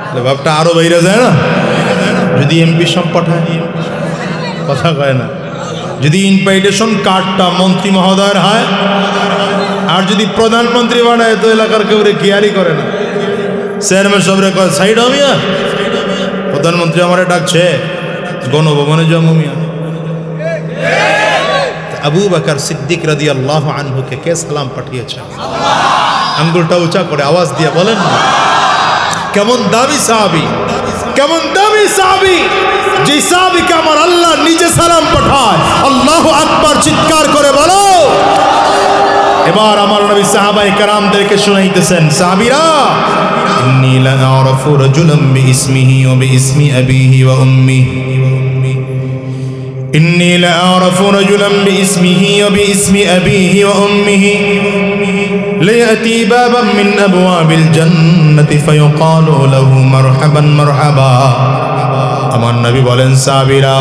তাহলে ভাবটা আরো বাইরে যায় না? যদি এমপি সব পাঠায়, কথা কয় না? যদি ইনভাইটেশন কার্ডটা মন্ত্রী মহোদয়ের হয়, আর যদি প্রধানমন্ত্রী বানায় তো এলাকার কেউ কেয়ারই করে না। চেয়ারম্যান সবরে কয় সাইড হমিয়া, প্রধানমন্ত্রী আমারে ডাকছে গণভবনে জমিয়া। আবু বকর সিদ্দিক রাদিয়াল্লাহু আনহুকে কে সালাম পাঠিয়েছে? আঙ্গুলটা উঁচা করে আওয়াজ দিয়ে বলেন না, কেমন দামি সাহাবী, কেমন দামি সাহাবী, যে সাহাবীকে আমার আল্লাহ নিজে সালাম পাঠায়। আল্লাহু আকবার চিৎকার করে বলো। এবার আমার নবী সাহাবায়ে কেরামদেরকে শুনাইতেছেন, সাহাবীরা ইন্নী লা আরাফু আ'রাফু রাজুলাম বিইসমিহি ওয়া বিইসমি আবিহি ওয়া উম্মিহি ইন্নী লা'আরাফু রাজুলাম বিইসমিহি ওয়া বিইসমি আবিহি ওয়া উম্মিহি লিয়াতি বাবাম মিন আবওয়াবিল জান্নাতি ফায়ুকালু লাহু মারহাবান মারহাবা। আমার নবী বলেন, সাহাবীরা,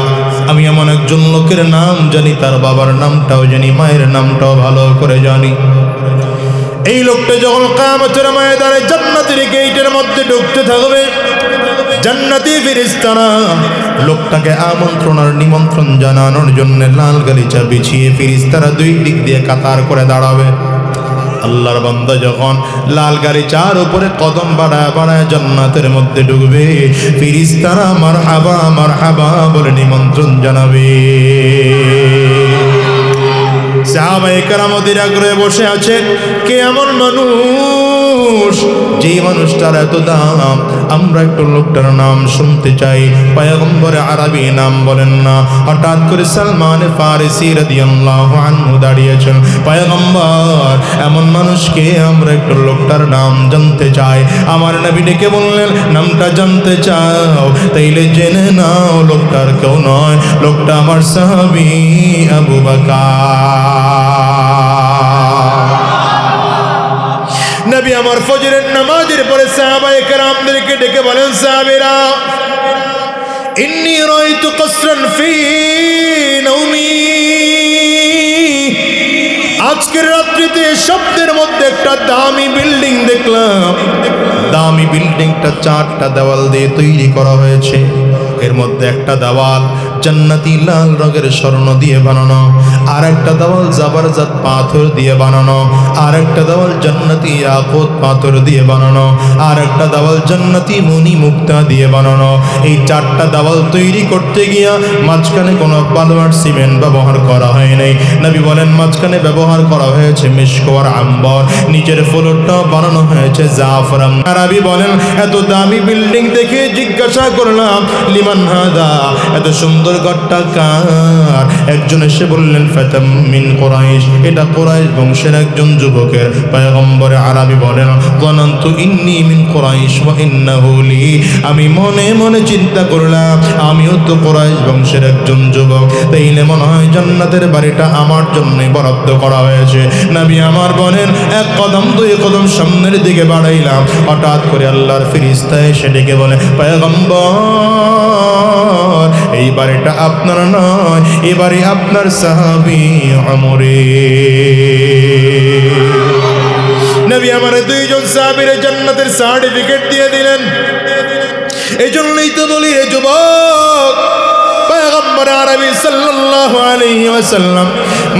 আমি এমন একজন লোকের নাম জানি, তার বাবার নামটাও জানি, মায়ের নামটাও ভালো করে জানি। এই লোকটা যখন কিয়ামতের ময়দানে জান্নাতের গেটের মধ্যে ঢুকতে থাকবে, জান্নাতি ফেরেশতারা লোকটাকে আমন্ত্রণ আর নিমন্ত্রণ জানানোর জন্য লাল গালিচা বিছিয়ে ফেরেশতারা দুই দিক দিয়ে কাতার করে দাঁড়াবে। আল্লাহর বান্দা যখন লাল গালিচার উপরে কদম বাড়ায় বাড়ায় জান্নাতের মধ্যে ঢুকবে, ফেরেশতারা মারহাবা মারহাবা বলে নিমন্ত্রণ জানাবে। সাহাবায়ে কেরাম অধীর আগ্রহে বসে আছে, কে এমন মানুষ যে মানুষটার এত দাম, আমরা একটু লোকটার নাম শুনতে চাই। পয়গম্বরে আরবি নাম বলেন না। হঠাৎ করে সালমান ফারিসি রাদিয়াল্লাহু আনহু দাঁড়িয়েছেন। পয়গম্বর, এমন মানুষকে আমরা একটু লোকটার নাম জানতে চাই। আমার নবী ডেকে বললেন, নামটা জানতে চাও? তাইলে জেনে নাও, লোকটার কেউ নয়, লোকটা আমার সাহাবী আবু বকর। নবী আমার ফজরের নামাজের পরে সাহাবায়ে কেরামদেরকে ডেকে বলেন, সাহাবীরা, ইন্নী রাআইতু কসরান ফি নাওমি, আজকের রাত্রিতে স্বপ্নের মধ্যে একটা দামি বিল্ডিং দেখলাম। দামি বিল্ডিংটা 4টা দেওয়াল দিয়ে তৈরি করা হয়েছে। এর মধ্যে একটা দেওয়াল জান্নাতি লাল রঙের স্বর্ণ দিয়ে বানানো, আর একটা দেওয়াল জাবরজাত পাথর দিয়ে বানানো, আর একটা দেওয়াল জান্নাতি ইয়াকুত পাথর দিয়ে বানানো, আর একটা দেওয়াল জান্নাতি মণি মুক্তা দিয়ে বানানো। এই 4টা দেওয়াল তৈরি করতে গিয়া মাঝখানে কোনো বালু আর সিমেন্ট ব্যবহার করা হয় নাই। নবী বলেন, মাঝখানে ব্যবহার করা হয়েছে মিশক আর আম্বর, নিচের ফ্লোরটা বানানো হয়েছে জাফরান। আরবি বলেন, এত দামি বিল্ডিং দেখে জিজ্ঞাসা করলাম, লিমান হাদা, এত সুন্দর ঘরটা কার? একজন এসে বললেন, ফাতাম মিন কুরাইশ, এটা কুরাইশ বংশের একজন যুবকের। পয়গম্বরে আরবি বলেন, যানান্তু ইন্নী মিন কুরাইশ ওয়া ইন্নাহু লি, আমি মনে মনে চিন্তা করলাম আমিও তো কুরাইশ বংশের একজন যুবক, তাইলে মনে হয় জান্নাতের বাড়িটা আমার জন্যই বরাদ্দ করা হয়েছে। নবী আমার বলেন, এক কদম দুই কদম সামনের দিকে বাড়াইলাম, হঠাৎ করে আল্লাহর ফেরেশতা এসে ডেকে বলে, পয়গম্বর, এই বাড়িটা আপনার নয়, এই বাড়ি আপনার সাহাবী ওমরের। নবী আমার 2জন সাহাবীর জান্নাতের সার্টিফিকেট দিয়ে দিলেন। এই জন্যই তো বলি, রে যুবক, পয়গম্বর আরবি সাল্লাল্লাহু আলাইহি ওয়াসাল্লাম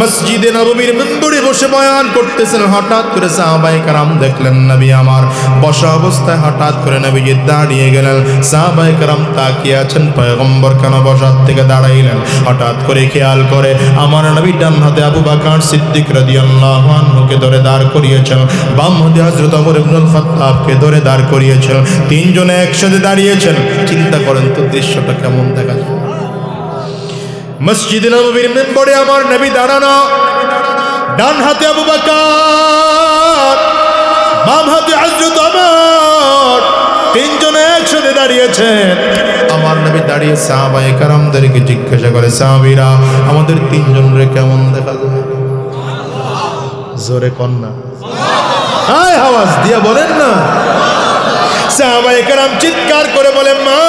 মসজিদে নববীর মিম্বরে বসে বয়ান করতেছেন। হঠাৎ করে সাহাবায়ে কেরাম দেখলেন নবী আমার বসা অবস্থায়, হঠাৎ করে নবীজি দাঁড়িয়ে গেলেন। সাহাবায়ে কেরাম তাকিয়ে আছেন, পয়গম্বর কেন বসার থেকে দাঁড়াইলেন? হঠাৎ করে খেয়াল করে আমার নবী ডান হাতে আবু বকর সিদ্দিক রাদিয়াল্লাহু আনহুকে ধরে দাঁড় করিয়েছেন, বাম হাতে হযরত ওমর ইবনুল খাত্তাবকে ধরে দাঁড় করিয়েছেন। 3 জনে একসাথে দাঁড়িয়েছেন। চিন্তা করেন তো দৃশ্যটা কেমন দেখা যায়। মসজিদে নববীর মিম্বরে আমার নবী দাঁড়ানো, ডান হাতে আবু বকর, বাম হাতে হযরত ওমর, 3 জনে একসাথে দাঁড়িয়েছেন। আমার নবী দাঁড়িয়ে সাহাবায়ে কেরামদেরকে জিজ্ঞাসা করে, সাহাবীরা, আমাদের 3 জনরে কেমন দেখা যায়? জোরে কোন না, আয় আওয়াজ দিয়া বলেন না। সাহাবায়ে কেরাম চিৎকার করে বলেন, মা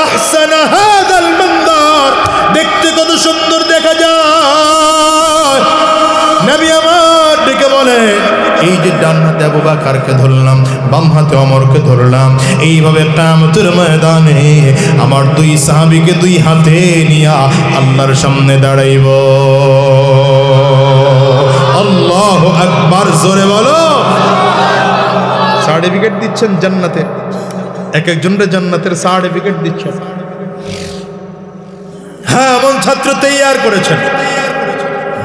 আহসানা হাদাল মানদার, দেখতে কত সুন্দর দেখা যায়। নবী আমার ডেকে বলে, এই যে ডান হাতে আবু বকরকে ধরলাম, বাম হাতে ওমরকে ধরলাম, এইভাবে কিয়ামতের ময়দানে আমার 2 সাহাবীকে 2 হাতে নিয়া আল্লাহর সামনে দাঁড়াইব। আল্লাহু আকবার, জোরে বলো। সার্টিফিকেট দিচ্ছেন জান্নাতের, এক একজনের জান্নাতের সার্টিফিকেট দিচ্ছেন। হ্যাঁ, এমন ছাত্র তৈয়ার করেছেন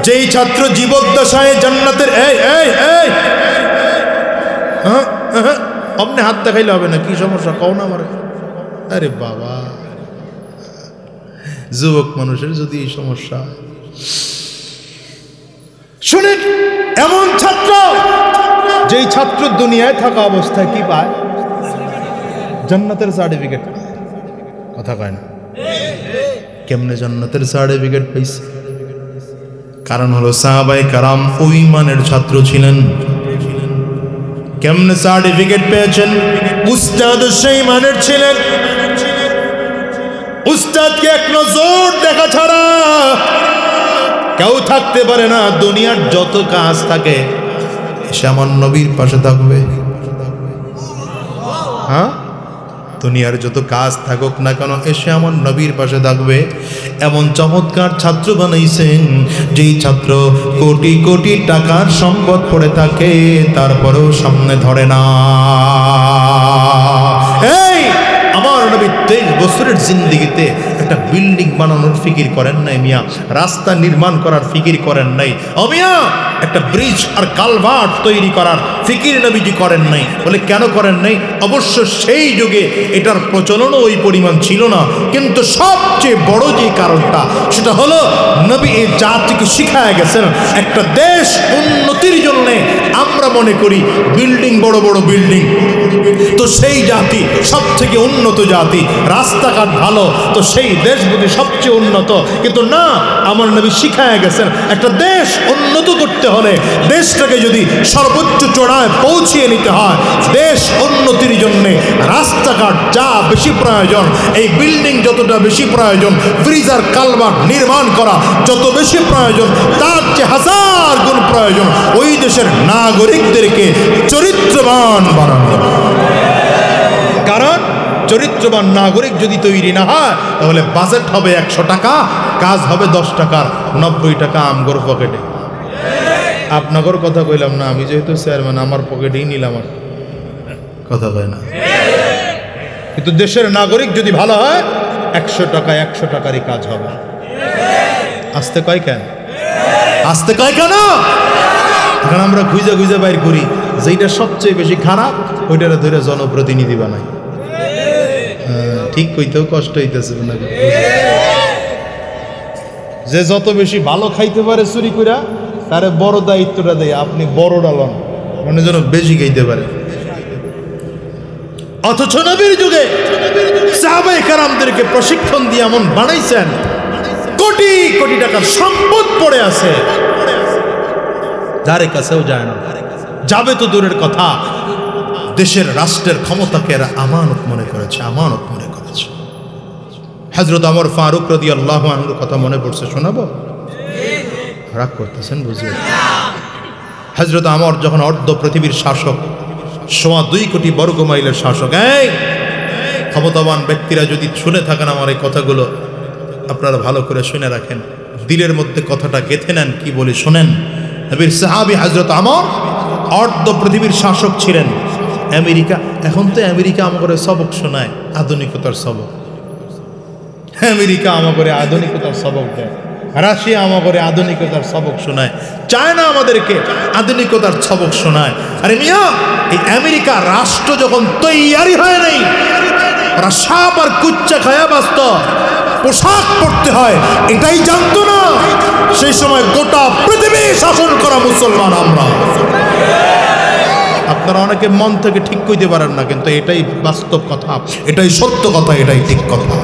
যেই ছাত্র জীবদ্দশায় জান্নাতের আপনি হাত দেখাইলে হবে না। কি সমস্যা কও না আমারে? আরে বাবা, যুবক মানুষের যদি এই সমস্যা, শুনেন, এমন ছাত্র যেই ছাত্র দুনিয়ায় থাকা অবস্থায় কি পায়? জান্নাতের সার্টিফিকেট কথা কয় না কেমনে জান্নাতের সার্টিফিকেট পাইছে কারণ হলো সাহাবায়ে কারাম ওই মানের ছাত্র ছিলেন কেমনে সার্টিফিকেট পেয়েছেন উস্তাদ সেই মানের ছিলেন উস্তাদকে এক নজর দেখা ছাড়া কেউ থাকতে পারে না দুনিয়ার যত কাজ থাকে এসে আমার নবীর পাশে থাকবে হ্যাঁ দুনিয়ার যত কাজ থাকুক না কেন এসে আমার নবীর পাশে থাকবে এমন চমৎকার ছাত্র বানাইছেন যেই ছাত্র কোটি কোটি টাকার সম্পদ পড়ে থাকে তারপরেও সামনে ধরে না এই আমার নবী 23 বছরের জিন্দেগিতে একটা বিল্ডিং বানানোর ফিকির করেন নাই মিয়া রাস্তা নির্মাণ করার ফিকির করেন নাই ও মিয়া একটা ব্রিজ আর কালভার্ট তৈরি করার ফিকির নবীজি করেন নাই বলে কেন করেন নাই অবশ্য সেই যুগে এটার প্রচলনও ওই পরিমাণ ছিল না কিন্তু সবচেয়ে বড় যে কারণটা সেটা হলো নবী এই জাতিকে শিখায় গেছেন একটা দেশ উন্নতির জন্য আমরা মনে করি বিল্ডিং বড় বড় বিল্ডিং তো সেই জাতি সব থেকে উন্নত জাতি রাস্তাঘাট ভালো তো সেই দেশ বুঝি সবচেয়ে উন্নত কিন্তু না আমার নবী শিখায় গেছেন একটা দেশ উন্নত করতে হলে দেশটাকে যদি সর্বোচ্চ চূড়ায় পৌঁছিয়ে নিতে হয় দেশ উন্নতির জন্য রাস্তাঘাট যা বেশি প্রয়োজন এই বিল্ডিং যতটা বেশি প্রয়োজন ব্রিজ আর কালভার্ট নির্মাণ করা যত বেশি প্রয়োজন তার চেয়ে হাজার গুণ প্রয়োজন ওই দেশের নাগরিকদেরকে চরিত্রবান বানানো কারণ চরিত্রবান নাগরিক যদি তৈরি না হয় তাহলে বাজেট হবে 100 টাকা কাজ হবে 10 টাকার 90 টাকা আমগর পকেটে আপনাগর কথা কইলাম না আমি যেহেতু চেয়ারম্যান আমার পকেটেই নিলাম আর কথা কয় না কিন্তু দেশের নাগরিক যদি ভালো হয় 100 টাকা 100 টাকারই কাজ হবে আসতে কয় কেন আসতে কয় কেন এখন আমরা খুঁজে খুঁজে বাইর করি যেটা সবচেয়ে বেশি খারাপ ওইটারে ধরে জনপ্রতিনিধি বানাই ঠিক কইতেও কষ্ট হইতেছে না যে যত বেশি ভালো খাইতে পারে চুরি কইরা তারে বড় দায়িত্বটা দেয় আপনি বড় ডালন মানে যেন বেশি খাইতে পারে অথচ নবীর যুগে সাহাবায়ে কেরামদেরকে প্রশিক্ষণ দিয়ে এমন বানাইছেন কোটি কোটি টাকার সম্পদ পড়ে আছে যারে কাছেও যায় না যাবে তো দূরের কথা দেশের রাষ্ট্রের ক্ষমতাকে এরা আমানত মনে করেছে আমানত মনে করেছে হযরত ওমর ফারুক রাদিয়াল্লাহু আনহুর কথা মনে পড়ছে শোনাবো রাগ করতেছেন বুঝি হযরত ওমর যখন অর্ধ পৃথিবীর শাসক 2.25 কোটি বর্গ মাইলের শাসক এই ক্ষমতাবান ব্যক্তিরা যদি শুনে থাকেন আমার এই কথাগুলো আপনারা ভালো করে শুনে রাখেন দিলের মধ্যে কথাটা গেঁথে নেন কি বলি শুনেন নবীর সাহাবী হযরত ওমর অর্ধ পৃথিবীর শাসক ছিলেন আমেরিকা এখন তো আমেরিকা আমাদের সবক শোনায় আধুনিকতার সবক আমেরিকা আমাদের আধুনিকতার সবক দেয় রাশিয়া আমাদের আধুনিকতার সবক শোনায় চায়না আমাদেরকে আধুনিকতার সবক শোনায় আরে মিয়া এই আমেরিকা রাষ্ট্র যখন তৈরি হয় নাই ওরা সাপ আর কুচ্চা খায়া বাস্ত পোশাক পরতে হয় এটাই জানতো না সেই সময় গোটা পৃথিবী শাসন করা মুসলমান আমরা আপনারা অনেকে মন থেকে ঠিক কইতে পারেন না কিন্তু এটাই বাস্তব কথা এটাই সত্য কথা এটাই ঠিক কথা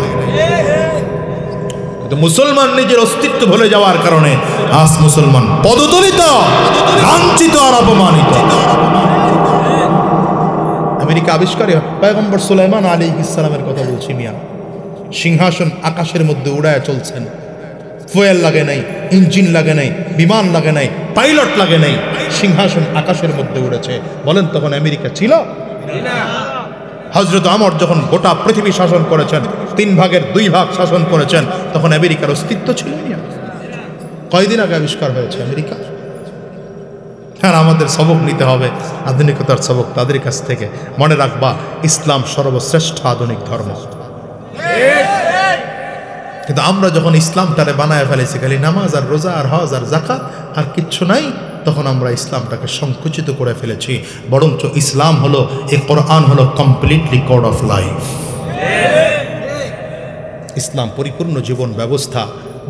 কিন্তু মুসলমান নিজের অস্তিত্ব ভুলে যাওয়ার কারণে আজ মুসলমান পদদলিত লাঞ্ছিত আর অপমানিত আমেরিকা আবিষ্কারে পয়গম্বর সুলাইমান আলাইহিস সালামের কথা বলছি মিয়া সিংহাসন আকাশের মধ্যে উড়ায় চলছেন ফুয়েল লাগে নাই ইঞ্জিন লাগে নাই বিমান লাগে নাই পাইলট লাগে নাই সিংহাসন আকাশের মধ্যে উড়েছে বলেন তখন আমেরিকা ছিল না হযরত ওমর যখন গোটা পৃথিবী শাসন করেছেন 3 ভাগের 2 ভাগ শাসন করেছেন তখন আমেরিকার অস্তিত্ব ছিল না কয়দিন আগে আবিষ্কার হয়েছে আমেরিকা আর আমাদের সবক নিতে হবে আধুনিকতার সবক তাদের কাছ থেকে মনে রাখবা ইসলাম সর্বশ্রেষ্ঠ আধুনিক ধর্ম কিন্তু আমরা যখন ইসলামটারে বানায় ফেলেছি খালি নামাজ আর রোজা আর হজ আর যাকাত আর কিচ্ছু নাই তখন আমরা ইসলামটাকে সংকুচিত করে ফেলেছি বরঞ্চ ইসলাম হলো এই কোরআন হলো কমপ্লিটলি কোড অফ লাইফ ইসলাম পরিপূর্ণ জীবন ব্যবস্থা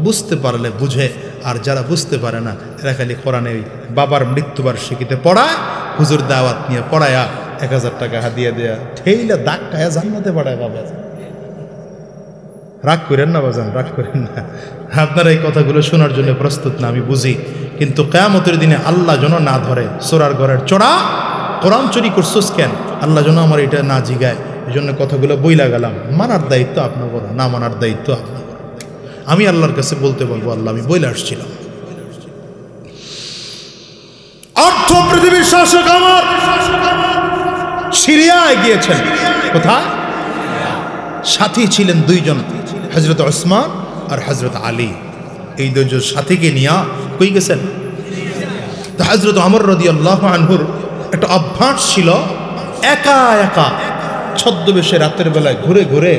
বুঝতে পারলে বুঝে আর যারা বুঝতে পারে না এরা খালি কোরআনে বাবার মৃত্যুবার্ষিকীতে পড়ায় হুজুর দাওয়াত নিয়ে পড়ায়া 1000 টাকা হাদিয়া দেয়া ঠেইলা দাগ খায়া জান্নাতে পাঠায় বাবা। রাগ করেন না বাজান, রাগ করেন না। আপনারা এই কথাগুলো শোনার জন্য প্রস্তুত না, আমি বুঝি, কিন্তু কিয়ামতের দিনে আল্লাহ যেন না ধরে চোরার ঘরের চোরা, কোরআন চুরি করছোস কেন, আল্লাহ যেন আমার এটা না জিগায়। এই জন্য কথাগুলো বইলা গেলাম। মানার দায়িত্ব আপনার, না মানার দায়িত্ব আপনার। আমি আল্লাহর কাছে বলতে বলবো, আল্লাহ আমি বইলে আসছিলাম। অর্থ পৃথিবীর শাসক আমার সিরিয়ায় গিয়েছেন। কোথায়? সাথী ছিলেন দুইজন, হযরত ওসমান আর হযরত আলী। এই দুইজন সাথীকে নিয়ে কই গেছেন? তো হযরত ওমর রাদিয়াল্লাহু আনহুর একটা অভ্যাস ছিল, একা একা ছদ্মবেশে রাতের বেলায় ঘুরে ঘুরে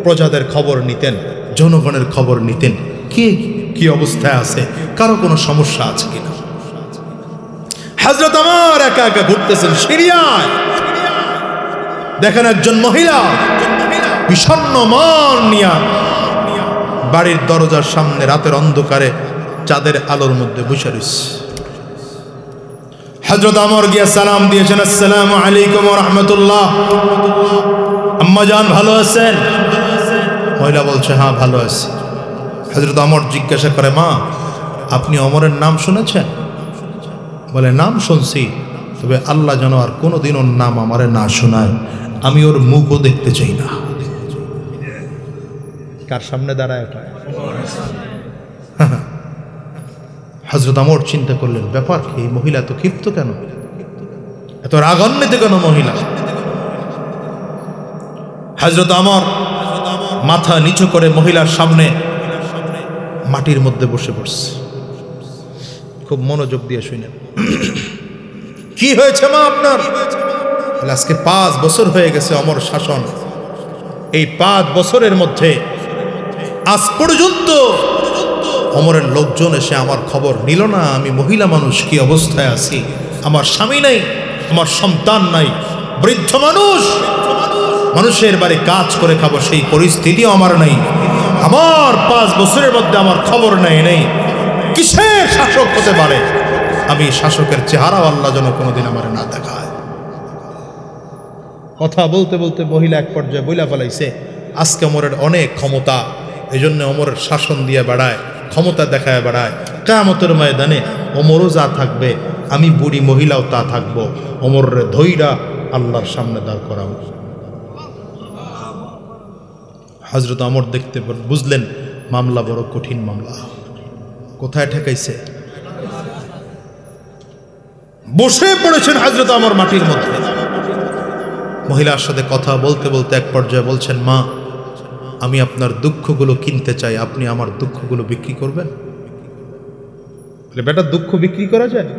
প্রজাদের খবর নিতেন, জনগণের খবর নিতেন, কে কি অবস্থায় আছে, কারো কোনো সমস্যা আছে কিনা। হযরত ওমর একা একা ঘুরতেছেন সিরিয়ায়। দেখেন একজন মহিলা বিষণ্ণ মন নিয়া বাড়ির দরজার সামনে রাতের অন্ধকারে চাঁদের আলোর মধ্যে বসে রয়েছে। হযরত ওমর গিয়া সালাম দিয়েছেন, আসসালামু আলাইকুম ওয়া রাহমাতুল্লাহ, আম্মা জান ভালো আছেন? মহিলা বলছে হ্যাঁ ভালো আছি। হযরত ওমর জিজ্ঞাসা করে, মা আপনি ওমরের নাম শুনেছেন? বলে নাম শুনছি, তবে আল্লাহ যেন আর কোনোদিন ওর নাম আমারে না শোনায়, আমি ওর মুখও দেখতে চাই না। কার সামনে দাঁড়ায় ওটা? হযরত ওমর চিন্তা করলেন, ব্যাপার কি, এই মহিলা তো ক্ষিপ্ত কেন, এত রাগান্বিত কেন মহিলা? হযরত ওমর মাথা নিচু করে মহিলার সামনে মাটির মধ্যে বসে পড়ছে। খুব মনোযোগ দিয়ে শুনেন, কি হয়েছে মা আপনার? আজকে 5 বছর হয়ে গেছে ওমর শাসন। এই 5 বছরের মধ্যে আজ পর্যন্ত ওমরের লোকজন এসে আমার খবর নিল না আমি মহিলা মানুষ কি অবস্থায় আছি। আমার স্বামী নাই, আমার সন্তান নাই, বৃদ্ধ মানুষ, মানুষের বাড়ি কাজ করে খাবো সেই পরিস্থিতিও আমার নাই। আমার 5 বছরের মধ্যে আমার খবর নেই। কিসের শাসক হতে পারে? আমি শাসকের চেহারাও আল্লাহ যেন কোনোদিন আমার না দেখায়। কথা বলতে বলতে মহিলা এক পর্যায়ে বইলা ফেলাইছে, আজকে ওমরের অনেক ক্ষমতা, এই জন্য ওমরের শাসন দিয়ে বেড়ায়, ক্ষমতা দেখায় বেড়ায়। কিয়ামতের ময়দানে ওমরও যা থাকবে, আমি বুড়ি মহিলাও তা থাকবো, ওমরের ধইরা আল্লাহর সামনে দাঁড় করাবো। হযরত ওমর দেখতে বুঝলেন মামলা বড় কঠিন মামলা। কোথায় ঠেকাইছে? বসে পড়েছেন হযরত ওমর মাটির মধ্যে। মহিলার সাথে কথা বলতে বলতে এক পর্যায়ে বলছেন, মা আমি আপনার দুঃখগুলো কিনতে চাই, আপনি আমার দুঃখগুলো বিক্রি করবেন? বেটা দুঃখ বিক্রি করা যায়?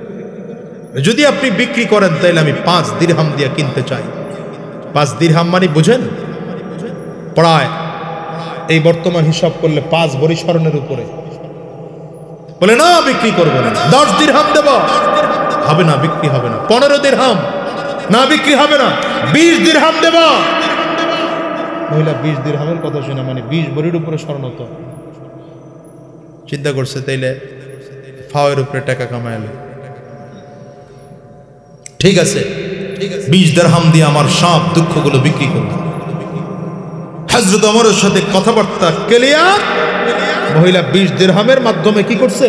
যদি আপনি বিক্রি করেন তাহলে আমি 5 দিরহাম দিয়ে কিনতে চাই। 5 দিরহাম মানে বুঝেন? প্রায় এই বর্তমান হিসাব করলে 5 ভরি স্বর্ণের উপরে। বলে না বিক্রি করবো না। 10 দিরহাম দেব? হবে না, বিক্রি হবে না। 15 দিরহাম? না বিক্রি হবে না। 20 দিরহাম দেব? মহিলা 20 দিরহামের কথা শুনে মানে 20 ভরির উপরে স্বর্ণ। তো চিন্তা করছে তাইলে ফাওয়ের উপরে টাকা কামাইলে ঠিক আছে, 20 দিরহাম দিয়ে আমার সব দুঃখগুলো বিক্রি করব। হযরত ওমরের সাথে কথাবার্তা ক্লিয়ার। মহিলা 20 দিরহামের মাধ্যমে কি করছে?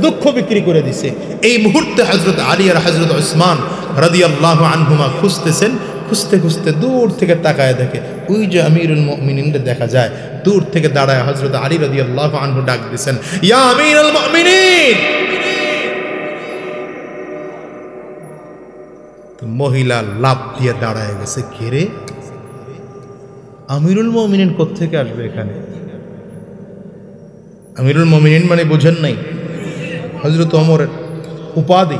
দুঃখ বিক্রি করে দিছে। এই মুহূর্তে হযরত আলী আর হযরত ওসমান রাদিয়াল্লাহু আনহুমা খুঁজতেছেন। খুঁজতে খুঁজতে দূর থেকে তাকায় দেখে ওই যে আমিরুল মুমিনিনকে দেখা যায়। দূর থেকে দাঁড়ায় হযরত আলী রাদিয়াল্লাহু আনহু ডাক দিয়েছেন, ইয়া আমিরুল মুমিনিন। মহিলা লাফ দিয়ে দাঁড়ায় গেছে, কে রে? আমিরুল মুমিনিন কোত্থেকে আসবে এখানে? আমিরুল মুমিনিন মানে বুঝেন নাই? হযরত ওমরের উপাধি।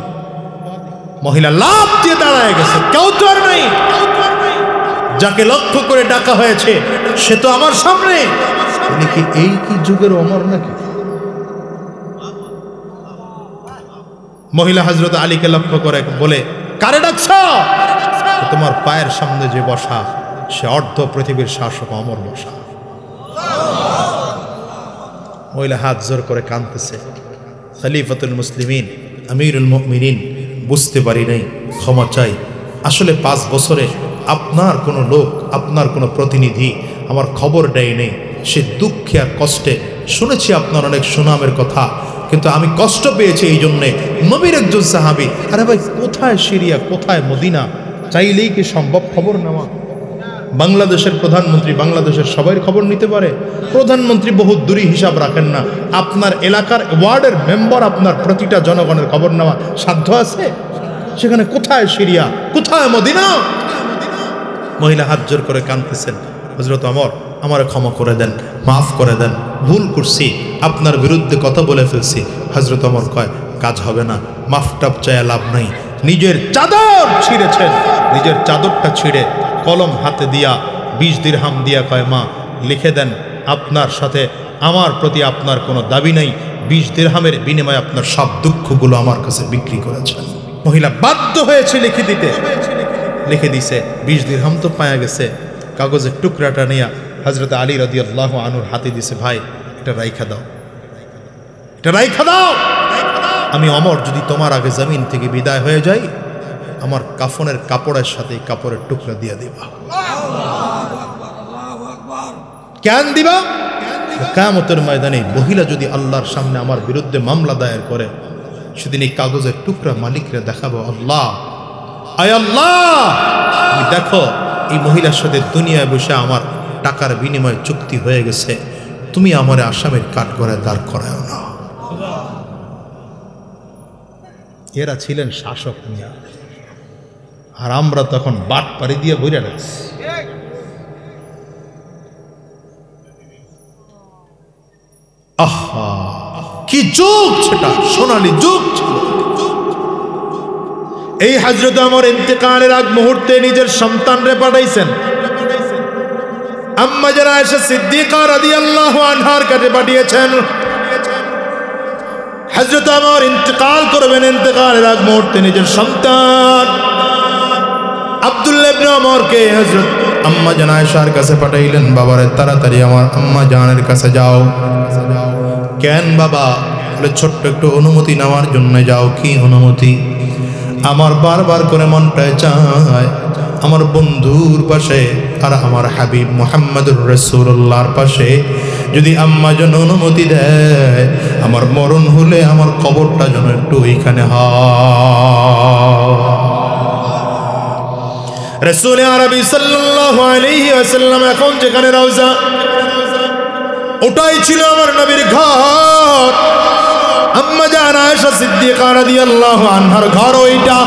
মহিলা লাফ দিয়ে দাঁড়ায় গেছে, কেউ তো আর নাই। যাকে লক্ষ্য করে ডাকা হয়েছে সে তো আমার সামনে। উনি কি এই কি যুগের ওমর নাকি? মহিলা হযরত আলীকে লক্ষ্য করে বলে, কারে ডাকছ? তোমার পায়ের সামনে যে বসা সে অর্ধ পৃথিবীর শাসক ওমর বসা। মহিলা হাত জোর করে কাঁদতেছে, খলিফাতুল মুসলিমিন আমিরুল মুমিনিন, বুঝতে পারি নাই, ক্ষমা চাই, আসলে 5 বছরে আপনার কোনো লোক, আপনার কোনো প্রতিনিধি আমার খবর দেয় নেই। সে দুঃখে আর কষ্টে, শুনেছি আপনার অনেক সুনামের কথা, কিন্তু আমি কষ্ট পেয়েছি এই জন্যে। নবীর একজন সাহাবী, আরে ভাই কোথায় সিরিয়া, কোথায় মদিনা, চাইলেই কি সম্ভব খবর নেওয়া? বাংলাদেশের প্রধানমন্ত্রী বাংলাদেশের সবাই খবর নিতে পারে? প্রধানমন্ত্রী বহুত দূরী হিসাব রাখেন না। আপনার এলাকার ওয়ার্ডের মেম্বার আপনার প্রতিটা জনগণের খবর নেওয়া সাধ্য আছে? সেখানে কোথায় সিরিয়া, কোথায় মদিনা? মহিলা হাত জোর করে কাঁদতেছেন, হযরত ওমর আমার ক্ষমা করে দেন, মাফ করে দেন, ভুল করছি, আপনার বিরুদ্ধে কথা বলে ফেলছি। হযরত ওমর কয় কাজ হবে না, মাফ টাপ চায় লাভ নাই। নিজের চাদর ছিঁড়েছেন, নিজের চাদরটা ছিঁড়ে কলম হাতে দিয়া 20 দিরহাম দিয়া কয় মা লিখে দেন, আপনার সাথে আমার প্রতি আপনার কোনো দাবি নাই, 20 দিরহামের বিনিময়ে আপনার সব দুঃখগুলো আমার কাছে বিক্রি করেছেন। মহিলা বাধ্য হয়েছে লিখে দিতে, লিখে দিছে। 20 দিরহাম তো পাওয়া গেছে। কাগজের টুকরাটা নিয়ে হযরত আলী রাদিয়াল্লাহু আনহুর হাতে দিছে, ভাই এটা রাইখা দাও, এটা রাইখা দাও। আমি ওমর যদি তোমার আগে জমিন থেকে বিদায় হয়ে যাই, আমার কাফনের কাপড়ের সাথে কাপড়ের টুকরা দিয়ে দিবা। কেন দিবা? কিয়ামতের ময়দানে মহিলা যদি আল্লাহর সামনে আমার বিরুদ্ধে মামলা দায়ের করে, সেদিন এই কাগজের টুকরা মালিকরে দেখাবো, আল্লাহ আয় আল্লাহ, তুমি দেখো এই মহিলার সাথে দুনিয়ায় বসে আমার টাকার বিনিময়ে চুক্তি হয়ে গেছে, তুমি আমার আসামের কাঠগড়ায় দাঁড় করায় না। এরা ছিলেন শাসক মিয়া, আর আমরা তখন বাট পাড়ি দিয়ে বইরা রাখছি। আহা কি যুগ, সেটা সোনালী যুগ ছিল। এই হযরত ওমর ইন্তেকালের আগ মুহূর্তে নিজের সন্তানরে পাঠাইছেন, আম্মা জান আয়েশা সিদ্দিকা রাদিয়াল্লাহু আনহার কাছে পাঠিয়েছেন। হযরত ওমর ইন্তেকাল করবেন, ইন্তেকালের আগ মুহূর্তে নিজের সন্তান আব্দুল্লাহ ইবনে ওমরকে হযরত আম্মা জান আয়েশার কাছে পাঠাইলেন, বাবারে তাড়াতাড়ি আমার আম্মা জানের কাছে যাও। কেন বাবা? বলে ছোট্ট একটু অনুমতি নেওয়ার জন্য যাও। কি অনুমতি? আমার বারবার করে মনটায় চায় আমার বন্ধুর পাশে আর আমার হাবিব মুহাম্মদুর রাসূলুল্লাহর পাশে যদি আম্মা যেন অনুমতি দেয়, আমার মরণ হলে আমার কবরটা যেন একটু ওইখানে হয়। রাসূল আরবি সাল্লাল্লাহু আলাইহি ওয়াসাল্লাম এখন যেখানে রওজা, ওটাই ছিল আমার নবীর ঘর। আম্মা জান আয়েশা সিদ্দিকা রাদিয়াল্লাহু আনহার ঘর ওইটা।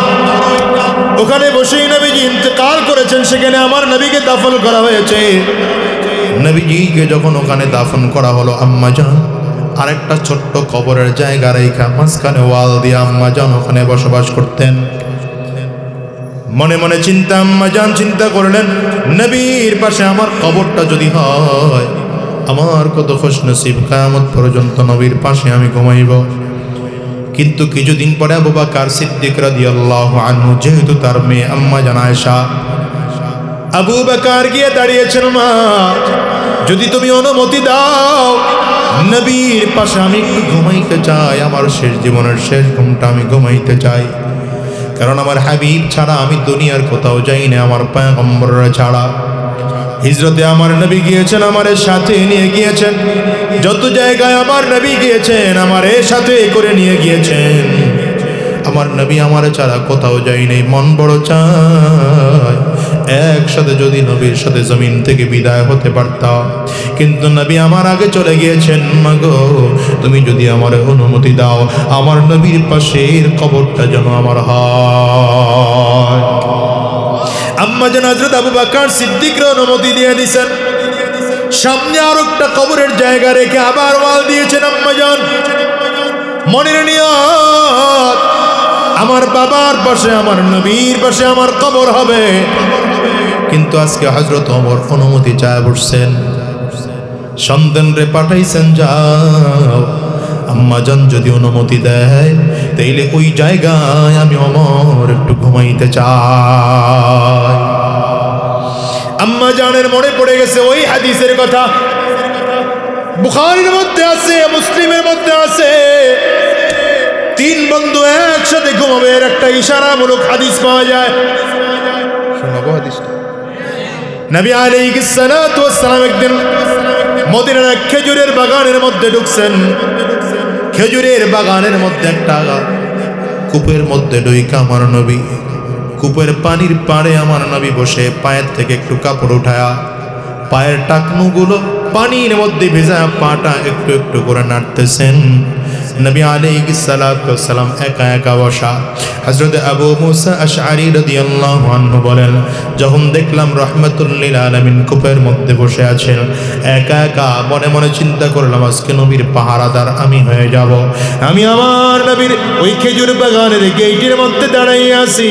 ওখানে বসেই নবীজি ইন্তেকাল করেছেন, সেখানে আমার নবীকে দাফন করা হয়েছে। নবীজিকে যখন ওখানে দাফন করা হলো, আম্মা জান আরেকটা ছোট্ট কবরের জায়গা রেখা মাঝখানে ওয়াল দিয়ে আম্মা জান ওখানে বসবাস করতেন। মনে মনে চিন্তা, আম্মা জান চিন্তা করলেন, নবীর পাশে আমার কবরটা যদি হয়, আমার কত খুশনসিব, কিয়ামত পর্যন্ত নবীর পাশে আমি ঘুমাইব। কিন্তু কিছুদিন পরে আবু বকর সিদ্দিক রাদিয়াল্লাহু আনহু, যেহেতু তার মেয়ে আম্মা জান আয়েশা, আবু বকর গিয়ে দাঁড়িয়েছেন, মা যদি তুমি অনুমতি দাও, নবীর পাশে আমি একটু ঘুমাইতে চাই, আমার শেষ জীবনের শেষ ঘুমটা আমি ঘুমাইতে চাই। কারণ আমার হাবিব ছাড়া আমি দুনিয়ার কোথাও যাই না, আমার পয়গম্বররা ছাড়া। হিজরতে আমার নবী গিয়েছেন, আমার সাথে নিয়ে গিয়েছেন, যত জায়গায় আমার নবী গিয়েছেন আমার সাথে করে নিয়ে গিয়েছেন। আমার নবী আমার ছাড়া কোথাও যাই নাই। মন বড় চায় একসাথে যদি নবীর সাথে জমিন থেকে বিদায় হতে পারতাম, কিন্তু নবী আমার আগে চলে গিয়েছেন। মাগো তুমি যদি আমার অনুমতি দাও, আমার নবীর পাশের কবরটা যেন আমার হয়। আম্মা জান হযরত আবু বকর সিদ্দিকর অনুমতি দিয়ে দিয়েছেন। সামনে আর একটা কবরের জায়গা রেখে আবার ওয়াল দিয়েছেন আম্মা জান। মনের নিয়ত, আমার বাবার পাশে আমার নবীর পাশে আমার কবর হবে। কিন্তু আজকে হযরত ওমর অনুমতি চায় বসছেন, সন্তানরে পাঠাইছেন, যাও আম্মা জান যদি অনুমতি দেয় তাইলে ওই জায়গায় আমি ওমর একটু ঘুমাইতে চাই। আম্মা জানের মনে পড়ে গেছে ওই হাদিসের কথা, বুখারীর মধ্যে আছে, মুসলিমের মধ্যে আছে, 3 বন্ধু একসাথে ঘুমাবে, এর একটা ইশারামূলক হাদিস পাওয়া যায়। হাদিসটা? নবী আলাইহিস সালাতু ওয়াস সালাম একদিন মদিনার খেজুরের বাগানের মধ্যে ঢুকছেন। খেজুরের বাগানের মধ্যে একটা কূপের মধ্যে ঢুইকা আমার নবী, কূপের পানির পাড়ে আমার নবী বসে পায়ের থেকে একটু কাপড় উঠায়া পায়ের টাকনুগুলো পানির মধ্যে ভেজা পাটা একটু একটু করে নাড়তেছেন। নবী আলাইহিস সালাতু ওয়াস সালাম একা একা বসা। হযরত আবু মুসা আশআরী রাদিয়াল্লাহু আনহু বলেন, যখন দেখলাম রাহমাতুল লিল আলামিন কূপের মধ্যে বসে আছেন একা একা, মনে মনে চিন্তা করলাম আজকে নবীর পাহারাদার আমি হয়ে যাব। আমি আমার নবীর ওই খেজুর বাগানের গেটের মধ্যে দাঁড়াইয়ে আছি,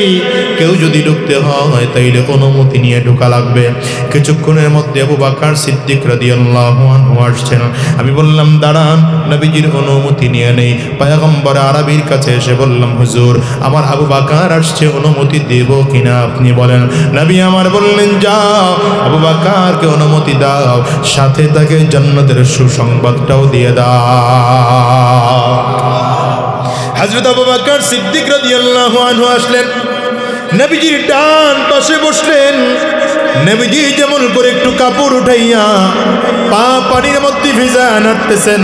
কেউ যদি ঢুকতে হয় তাইলে অনুমতি নিয়ে ঢোকা লাগবে। কিছুক্ষণের মধ্যে আবু বকর সিদ্দিক রাদিয়াল্লাহু আনহু আসছেন। আমি বললাম দাঁড়ান, নবীজির অনুমতি নিয়ে নেই। পয়গম্বর আরবীর কাছে এসে বললাম, হুজুর আমার আবু বকর আসছে, অনুমতি দেব কিনা আপনি বলেন। নবী আমার বললেন, যাও আবু বকরকে অনুমতি দাও, সাথে তাকে জান্নাতের সুসংবাদটাও দিয়ে দাও। হযরত আবু বকর সিদ্দিক রাদিয়াল্লাহু আনহু আসলেন, নবীজির ডান পাশে বসলেন। নবীজি যেমন করে একটু কাপড় উঠাইয়া পা পানির মধ্যে ভিজা নাড়তেছেন,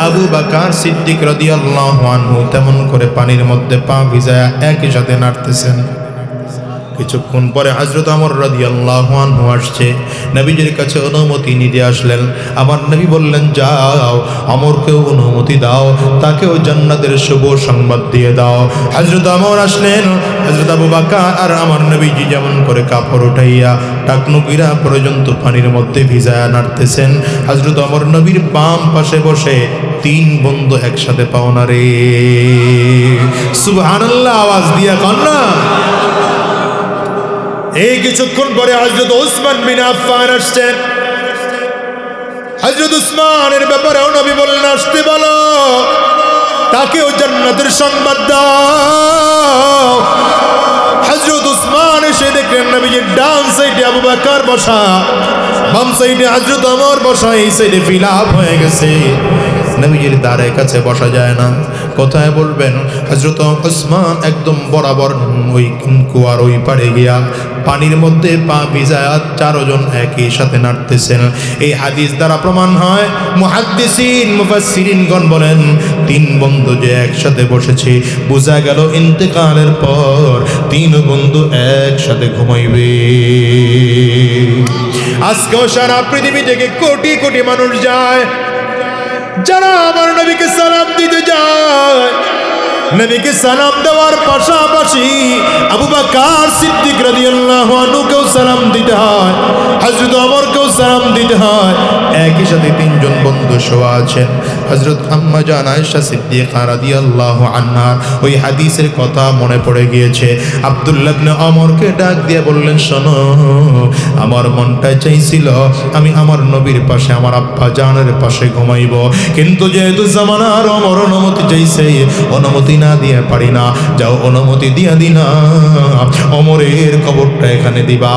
আবু বকর সিদ্দিক রাদিয়াল্লাহু আনহু তেমন করে পানির মধ্যে পা ভিজায়া একই সাথে নাড়তেছেন। কিছুক্ষণ পরে হযরত ওমর রাদিয়াল্লাহু আনহু আসছে, নবীজির কাছে অনুমতি নিতে আসলেন। আমার নবী বললেন, যাও ওমরকেও অনুমতি দাও, তাকেও জান্নাতের শুভ সংবাদ দিয়ে দাও। হযরত ওমর আসলেন, হযরত আবু বকর আর আমার নবীজি যেমন করে কাপড় উঠাইয়া টাকনুকিরা পর্যন্ত পানির মধ্যে ভিজায়া নাড়তেছেন, হযরত ওমর নবীর বাম পাশে বসে তিন বন্ধু একসাথে পাওনা রে। সুবহানাল্লাহ, আওয়াজ দিয়া কন্যা। এই কিছুক্ষণ পরে হযরত উসমান বিন আফফান আসছেন। হযরত উসমানের ব্যাপারেও নবী বললেন, আসতে বলো, তাকেও জান্নাতের সংবাদ দাও। হযরত উসমান এসে দেখলেন নবীজির ডান সাইডে আবু বকর বসা, বাম সাইডে হযরত ওমর বসা, এই সাইডে ফিলাপ হয়ে গেছে। নবীজির দ্বারের কাছে বসা যায় না, কোথায় বলবেন? হযরত উসমান একদম বরাবর ওই কুয়ার ওই পাড়ে গিয়া পানির মধ্যে পা ভিজায়া চারজন একই সাথে নাড়তেছেন। এই হাদিস দ্বারা প্রমাণ হয়, মুহাদ্দিসিন মুফাসসিরিনগণ বলেন, তিন বন্ধু যে একসাথে বসেছে, বোঝা গেল ইন্তেকালের পর তিন বন্ধু একসাথে ঘুমাইবে। আজকেও সারা পৃথিবী থেকে কোটি কোটি মানুষ যায়, যারা আমার নবীকে সালাম দিতে যায়। নবীকে সালাম দেওয়ার পাশাপাশি আবু বকর সিদ্দিক রাদিয়াল্লাহু আনহুকেও সালাম দিতে হয়, হযরত ওমরকেও সালাম দিতে হয়। একই সাথে তিনজন বন্ধু শোয়া আছেন। হযরত আম্মা জান আয়েশা সিদ্দিকা রাদিয়াল্লাহু আনহা ওই হাদিসের কথা মনে পড়ে গিয়েছে। আব্দুল্লাহ ইবনে ওমরকে ডাক দিয়ে বললেন, শোনো, আমার মনটা চাইছিল আমি আমার নবীর পাশে, আমার আব্বা জানের পাশে ঘুমাইব, কিন্তু যেহেতু জামানার ওমর অনুমতি চাইছে, অনুমতি না দিয়ে পারি না, যাও অনুমতি দিয়া দিনা ওমরের কবরটা এখানে দিবা।